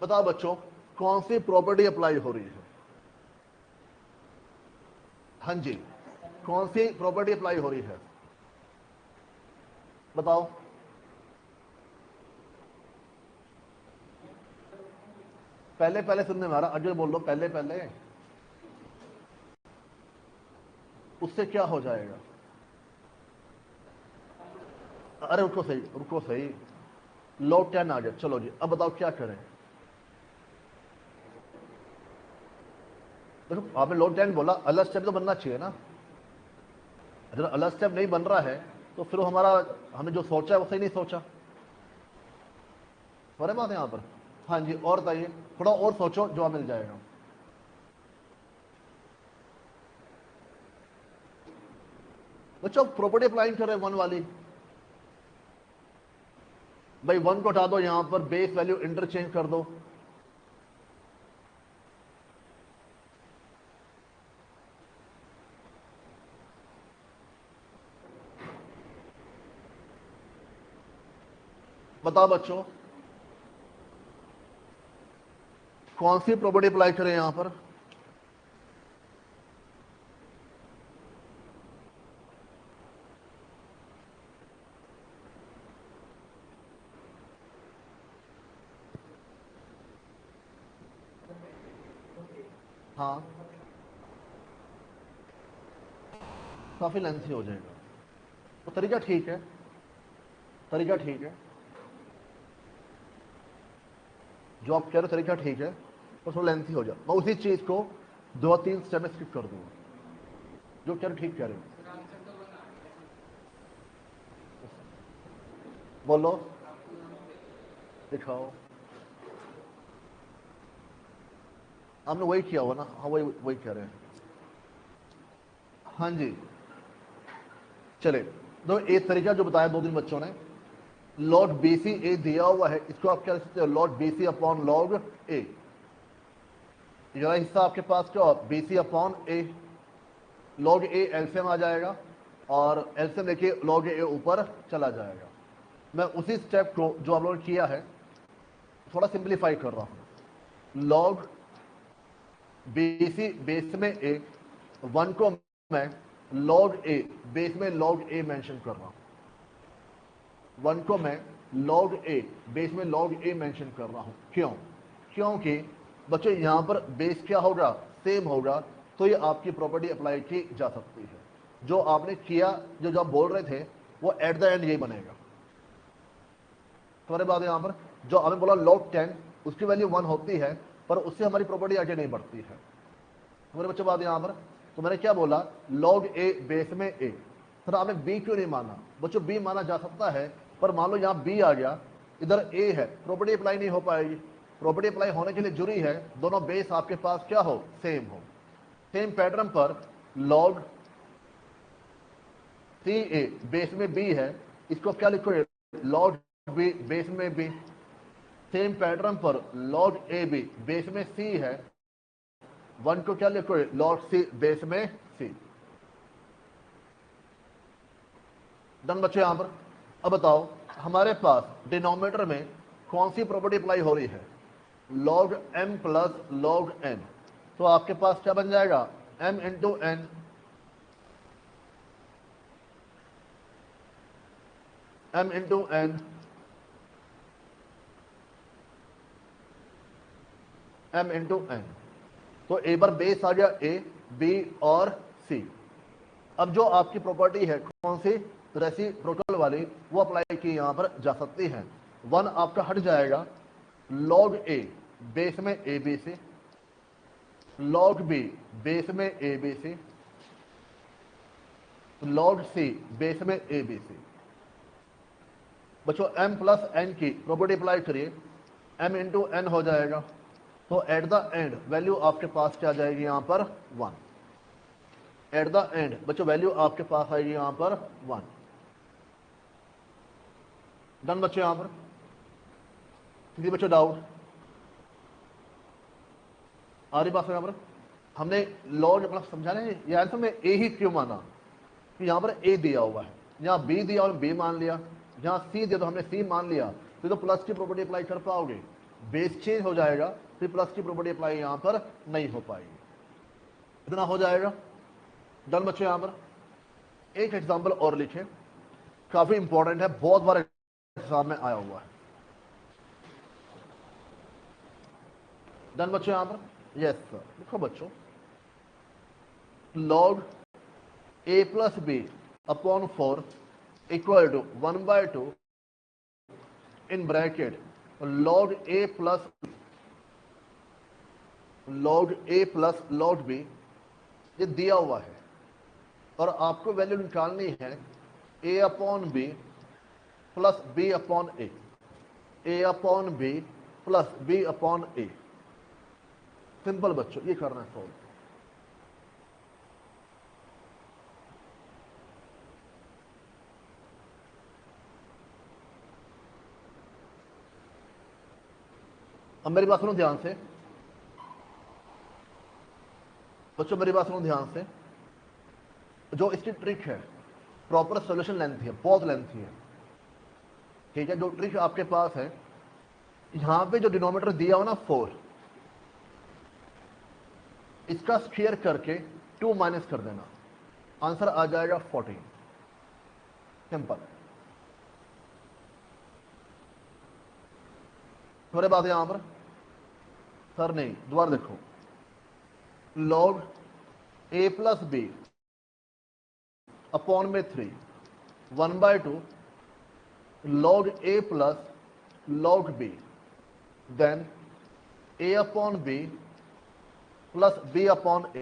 Speaker 1: बताओ बच्चों कौन सी प्रॉपर्टी अप्लाई हो रही है? हाँ जी, कौन सी प्रॉपर्टी अप्लाई हो रही है बताओ। पहले पहले सुनने में आ रहा, आगे बोल लो पहले पहले। उससे क्या हो जाएगा? अरे रुको सही, रुको सही, लॉग 10 आ गया। चलो जी, अब बताओ क्या करें। देखो आपने लॉग 10 बोला, अलग स्टेप तो बनना चाहिए ना। अगर अलग स्टेप नहीं बन रहा है तो फिर हमारा, हमने जो सोचा है वो सही नहीं सोचा। बड़े बात है यहाँ पर। हाँ जी, और बताइए, थोड़ा और सोचो, जवाब मिल जाएगा। बच्चों प्रॉपर्टी अप्लाई कर रहे हैं 1 वाली, भाई 1 को हटा दो, यहां पर बेस वैल्यू इंटरचेंज कर दो। बताओ बच्चों कौन सी प्रॉपर्टी अप्लाई करें यहां पर? हाँ, काफी लेंथी हो जाएगा। तो तरीका ठीक है, तरीका ठीक है, जो आप कह रहे हो तरीका ठीक है, पर थोड़ा लेंथी हो जाए। मैं उसी चीज को 2-3 स्टेप में स्किप कर दूंगा। जो कह रहे हो ठीक कह रहे हो, बोलो, दिखाओ। आपने वही किया हुआ ना? हाँ वही वही कह रहे हैं। हाँ जी, चले। तो एक तरीका जो बताया 2 दिन बच्चों ने, लॉग बी सी ए दिया हुआ है, इसको आप क्या लिख सकते हो? Log b c upon log a. ये वाला हिस्सा आपके पास क्या हो? B c upon a. Log a LCM आ जाएगा और एलसीएम लेके लॉग ए ऊपर चला जाएगा। मैं उसी स्टेप को जो आप लोगों ने किया है थोड़ा सिंप्लीफाई कर रहा हूं। लॉग बी सी बेस में ए, 1 को मैं लॉग ए बेस में लॉग ए मेंशन कर रहा हूं। 1 को मैं लॉग ए बेस में लॉग ए मेंशन कर रहा हूं। क्यों? क्योंकि बच्चों यहां पर बेस क्या होगा? सेम होगा, तो ये आपकी प्रॉपर्टी अप्लाई की जा सकती है। जो आपने किया, जो आप बोल रहे थे, वो एट द एंड यही बनेगा। तुम्हारे बात यहां पर जो आपने बोला लॉग 10, उसकी वैल्यू 1 होती है, पर उससे हमारी प्रॉपर्टी आगे नहीं बढ़ती है। तुम्हारे बच्चों बात यहां पर, तो मैंने क्या बोला? लॉग ए बेस में ए। सर आपने बी क्यों नहीं माना? बच्चों बी माना जा सकता है, पर मान लो यहां बी आ गया, इधर ए है, प्रॉपर्टी अप्लाई नहीं हो पाएगी। प्रॉपर्टी अप्लाई होने के लिए जरूरी है दोनों बेस आपके पास क्या हो? सेम हो। सेम पैटर्न पर लॉग सी ए बेस में बी है, इसको क्या लिखोगे? लॉग बी बेस में बी। सेम पैटर्न पर लॉग ए बी बेस में सी है, 1 को क्या लिखोगे? लॉग सी बेस में सी। डन बच्चों यहां पर। अब बताओ हमारे पास डिनोमिनेटर में कौन सी प्रॉपर्टी अप्लाई हो रही है? Log m plus log N. तो आपके पास क्या बन जाएगा? M into n, m into n, m into n. तो एक बार बेस आ गया ए, बी और सी। अब जो आपकी प्रॉपर्टी है कौन सी? रेसिप्रोकल वाली, वो अप्लाई की यहां पर जा सकती है। 1 आपका हट जाएगा, लॉग ए बेस में a b c, log b base में a b c, log c base में ए बी सी। बच्चों m प्लस एन की प्रॉपर्टी अप्लाई करिए, m इंटू एन हो जाएगा। तो एट द एंड वैल्यू आपके पास क्या आ जाएगी? यहां पर 1। एट द एंड बच्चों वैल्यू आपके पास आएगी यहां पर 1। डन बच्चों यहां पर? किसी बच्चों डाउट आ रही बात? यहां पर हमने लॉग अपना समझाने, ये आंसर में ए ही क्यों माना कि यहां पर ए दिया हुआ है। यहाँ बी दिया और बी मान लिया, यहाँ सी दिया तो हमने सी मान लिया, तो प्लस की प्रॉपर्टी अप्लाई कर पाओगे, बेस चेंज हो जाएगा, फिर प्लस की प्रॉपर्टी अप्लाई यहां पर नहीं हो पाएगी। इतना हो जाएगा। डन बच्चों। यहां पर एक एग्जांपल और लिखे, काफी इंपॉर्टेंट है, बहुत बार एग्जाम में आया हुआ है। डन बच्चों। यहां पर यस सर, लिखो बच्चों, log a plus b upon 4 equal to 1/2 in bracket log a plus log b, ये दिया हुआ है और आपको वैल्यू निकालनी है a upon b plus b upon a upon b plus b upon a. Simple बच्चों, ये करना है सॉल्व। अब मेरी बात सुनो ध्यान से बच्चों, मेरी बात सुनो ध्यान से। जो इसकी ट्रिक है, प्रॉपर सॉल्यूशन लेंथ है, बहुत लेंथ है, ठीक है। जो ट्रिक आपके पास है, यहां पे जो डिनोमिनेटर दिया हो ना 4, इसका स्क्वायर करके 2 माइनस कर देना, आंसर आ जाएगा 14। सिंपल। थोड़े बात यहां पर सर नहीं, दोबारा देखो, log a plus b upon में 3 1/2 log a plus log b, then a upon b plus b upon a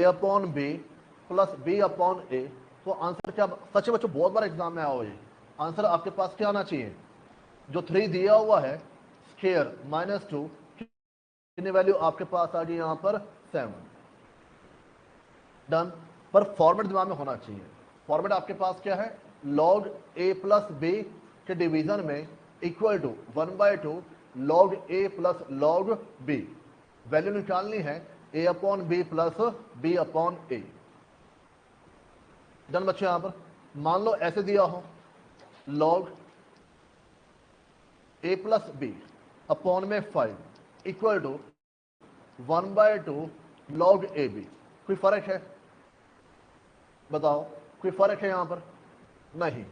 Speaker 1: upon b plus b upon a. तो आंसर क्या, सच बच्चों बहुत बार एग्जाम में आओ, ये आंसर आपके पास क्या आना चाहिए, जो 3 दिया हुआ है स्क्वायर -2, कितनी वैल्यू आपके पास आ गई यहां पर 7। डन। पर फॉर्मेट दिमाग में होना चाहिए। फॉर्मेट आपके पास क्या है, log a प्लस बी के डिवीजन में equal to 1/2 log a plus log b। Value निकालनी है a upon b plus b upon a. Done बच्चे। यहां पर मान लो ऐसे दिया हो, log a plus b upon में 5 equal to 1/2 log a b. कोई फर्क है, बताओ, कोई फर्क है यहां पर? नहीं।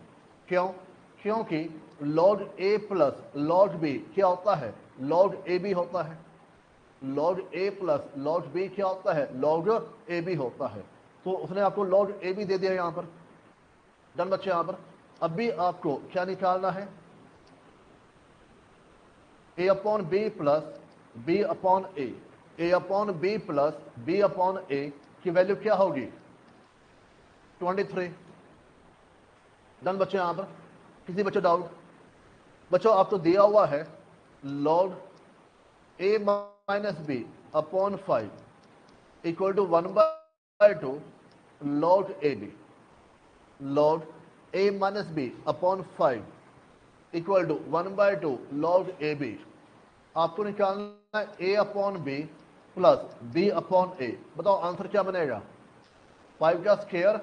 Speaker 1: क्यों? क्योंकि log a plus log b क्या होता है, log ए बी होता है। log a plus log b क्या होता है, log ए बी होता है। तो उसने आपको log ए बी दे दिया यहां पर। डन बच्चे। यहां पर अब भी आपको क्या निकालना है, a upon b plus b upon a upon b plus b upon a की वैल्यू क्या होगी, 23। डन बच्चे। यहां पर किसी बच्चों डाउट? बच्चों आपको दिया हुआ है log a minus b upon 5 equal to 1/2 log a b. log a minus b upon 5 equal to 1/2 log a b. आपको निकालना है a upon b plus b upon a. बताओ आंसर क्या बनेगा, 5 का स्क्वायर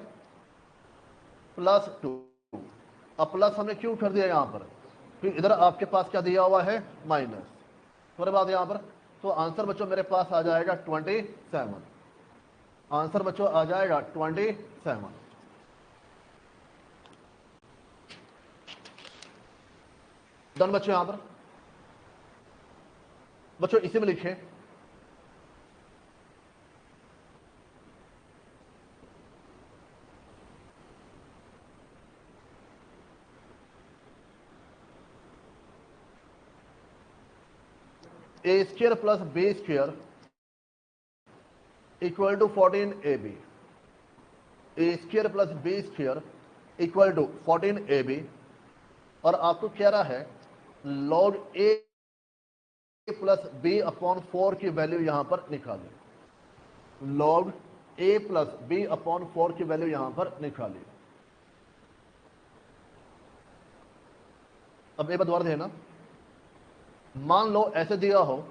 Speaker 1: प्लस 2। अब प्लस हमने क्यों कर दिया यहां पर, फिर इधर आपके पास क्या दिया हुआ है, माइनस। थोड़े बात यहां पर, तो आंसर बच्चों मेरे पास आ जाएगा 27। आंसर बच्चों आ जाएगा 27। डन बच्चों। यहां पर बच्चों इसी में लिखे, a square plus b square equal to 14 a b. A square plus b square equal to 14 a b. और आपको कह रहा है log a plus b upon 4 की वैल्यू यहां पर निकालें। log a plus b upon 4 की वैल्यू यहां पर निकालें। अब एक बात दोबारा देना, मान लो ऐसे दिया हो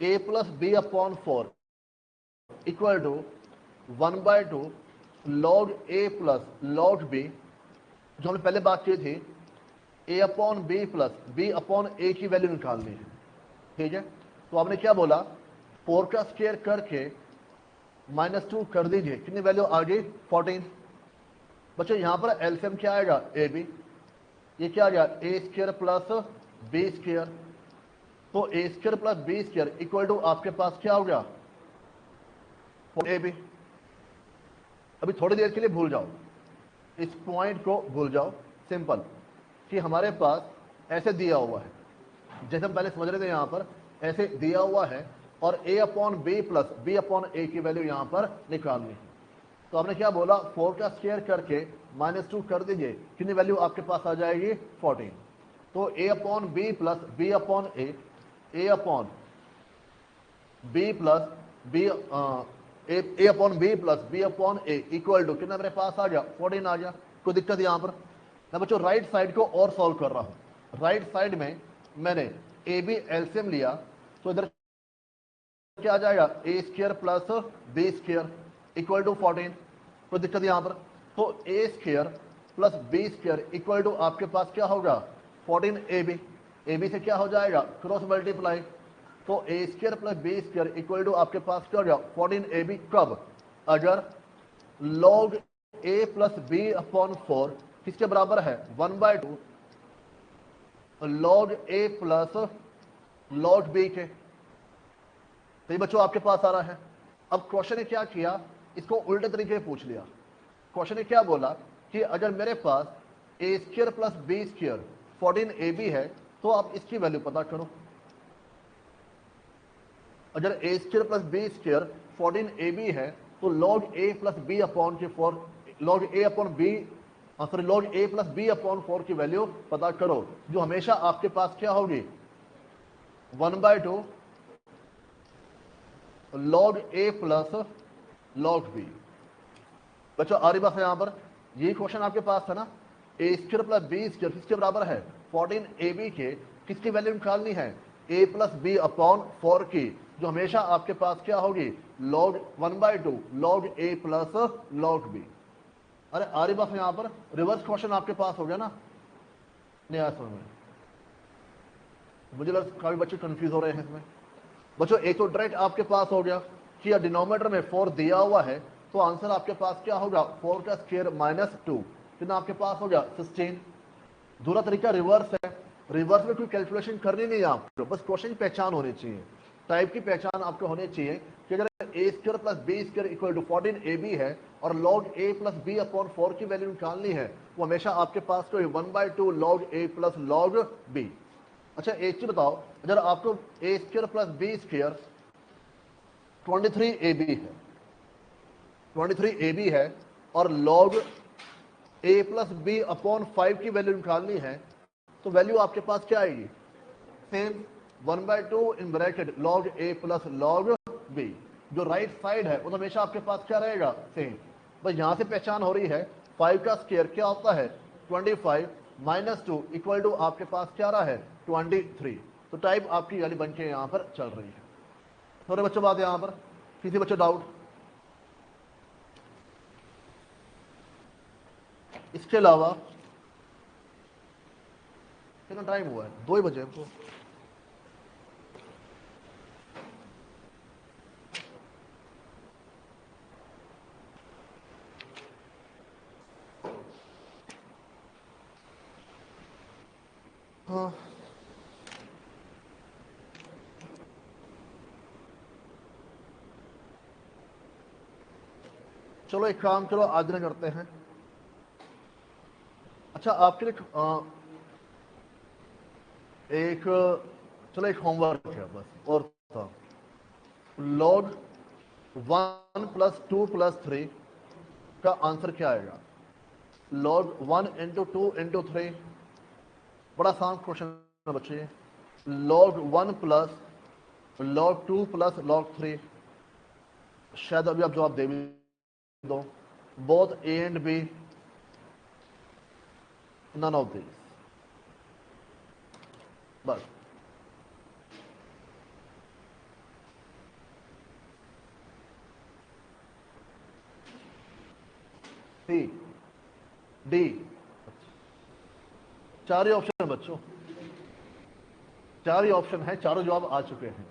Speaker 1: a plus b upon 4 equal to 1/2 log a plus log b, जो हमने पहले बात की थी, a upon b plus b upon a की वैल्यू निकालनी है, ठीक है। तो आपने क्या बोला, 4 का स्क्वायर करके -2 कर दीजिए, कितनी वैल्यू आ गई 14। बच्चों यहां पर एलसीएम क्या आएगा, ए बी, ये क्या आ गया a square plus b square, तो a square plus b square equal to आपके पास क्या हो गया, ए बी। अभी थोड़ी देर के लिए भूल जाओ, इस पॉइंट को भूल जाओ, सिंपल, कि हमारे पास ऐसे दिया हुआ है, जैसे हम पहले समझ रहे थे, यहां पर ऐसे दिया हुआ है और a upon b plus b upon a की वैल्यू यहां पर निकालनी है। तो आपने क्या बोला, 4 का स्क्वायर करके -2 कर दीजिए, कितनी वैल्यू आपके पास आ जाएगी 14। तो a upon b plus b upon a upon b plus b a upon b plus b upon a equal to कितना मेरे पास आ गया 14 आ गया। कोई दिक्कत यहां पर? मैं बच्चों राइट साइड को और सॉल्व कर रहा हूं। राइट साइड में मैंने ए बी एलसीएम लिया, तो इधर क्या आ जाएगा, a square plus b square equal to 14। कोई दिक्कत यहां पर? तो a square plus b square equal to आपके पास क्या होगा 14 ए बी से क्या हो जाएगा क्रॉस मल्टीप्लाई, तो a square plus b square equal to आपके पास क्या हो गया 14 ए बी। कब? अगर log a plus b upon 4 किसके बराबर है 1/2 log a plus log b के। तो ये बच्चों आपके पास आ रहा है। अब क्वेश्चन ने क्या किया, इसको उल्टे तरीके से पूछ लिया। क्वेश्चन ने क्या बोला कि अगर मेरे पास a square plus b square 14 a b है, तो आप इसकी वैल्यू पता करो। अगर a square plus b square 14 a b है, तो log a plus b upon के 4 log a upon b sorry log a plus b upon 4 की वैल्यू पता करो, जो हमेशा आपके पास क्या होगी 1/2 log a plus log B. बच्चों आ रही बात है यहां पर? यही क्वेश्चन आपके पास था ना, ए स्क्वायर प्लस बी स्क्वायर किसके बराबर है 14 ए बी के, किसकी वैल्यू निकालनी है ए प्लस बी अपॉन 4 की, जो हमेशा आपके पास क्या होगी log 1/2 log a plus log B. अरे आ रही बात है यहां पर? रिवर्स क्वेश्चन आपके पास हो गया ना, नहीं आया समझ में? मुझे लगता काफी बच्चे कंफ्यूज हो रहे हैं इसमें। बच्चों एक तो डायरेक्ट आपके पास हो गया कि डिनोमिनेटर में 4 दिया हुआ है, तो आंसर आपके पास क्या होगा 4 का स्क्वायर -2, कितना आपके पास हो गया 16। दूसरा तरीका रिवर्स है। रिवर्स में कोई कैलकुलेशन करनी नहीं है आपको, बस क्वेश्चन की पहचान होनी चाहिए, टाइप की पहचान आपको होनी चाहिए कि अगर a square plus b square equal to 14 a b है और log a plus b upon 4 की वैल्यू निकालनी है, वो हमेशा आपके पास कोई 1/2 log a plus log b. अच्छा एक चीज बताओ, अगर आपको a square plus b square 23 a b है, 23 ए बी है और log a plus b upon 5 की वैल्यू निकालनी है, तो वैल्यू आपके पास क्या आएगी same 1/2 in bracket log a plus log b. जो राइट साइड है वो तो हमेशा आपके पास क्या रहेगा सेम। बस यहां से पहचान हो रही है 5 का स्क्वायर क्या होता है 25 -2 इक्वल टू आपके पास क्या रहा है 23। तो टाइप आपकी वाली बन के यहां पर चल रही है। थोड़े बच्चों बात यहां पर, किसी बच्चों डाउट? इसके अलावा कितना टाइम हुआ है 2 ही बजे हमको। हाँ चलो एक काम करो आज दिन करते हैं। अच्छा आपके लिए एक चलो एक होमवर्क है बस और था, लॉग 1 + 2 + 3 का आंसर क्या आएगा? लॉग 1 × 2 × 3, बड़ा आसान क्वेश्चन है बच्चे। Log 1 plus log 2 plus log 3, शायद अभी आप जवाब दे भी दो। Both a and b, none of this, बस। C, d. चार ही ऑप्शन है बच्चों, चार ही ऑप्शन है, चारों जवाब आ चुके हैं।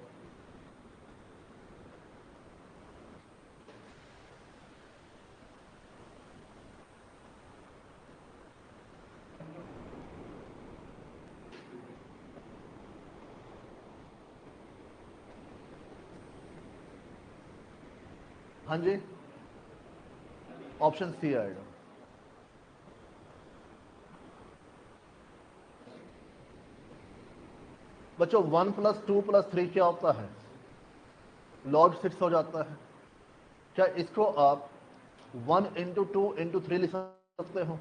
Speaker 1: हाँ जी, ऑप्शन सी आएगा। बच्चों 1 + 2 + 3 क्या होता है? log 6 हो जाता है। क्या इसको आप 1 × 2 × 3 लिख सकते हो?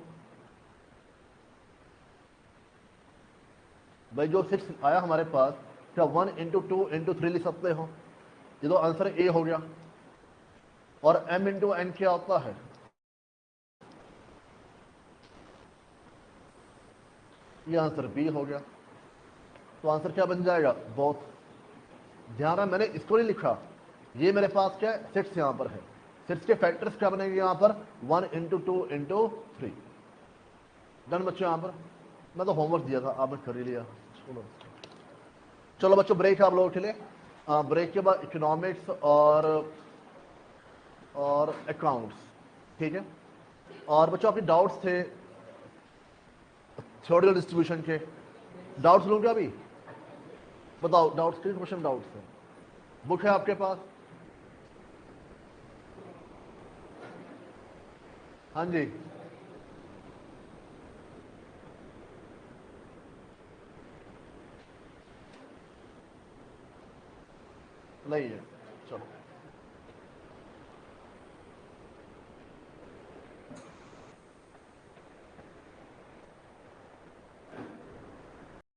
Speaker 1: भाई जो 6 आया हमारे पास, क्या 1 × 2 × 3 लिख सकते हो? ये तो आंसर ए हो गया। और m × n क्या होता है? ये आंसर बी हो गया। तो आंसर क्या बन जाएगा? बोथ। ध्यान रहा मैंने इसको नहीं लिखा, ये मेरे पास क्या है, 6 यहां पर है। 6 के फैक्टर्स क्या बनेंगे यहां पर? 1 × 2 × 3। डन बच्चों। यहां पर मैं तो होमवर्क दिया था, आपने कर ही लिया। चलो चलो बच्चों, ब्रेक है आप लोगों के लिए। ब्रेक के बाद इकोनॉमिक्स और अकाउंट्स, ठीक है। और बच्चों आपके डाउट्स थे थ्योरेटिकल डिस्ट्रीब्यूशन के, डाउट्स लूँ क्या अभी? बताओ डाउट्स, किस क्वेश्चन डाउट्स है? बुक है आपके पास? हाँ जी, नहीं है। चलो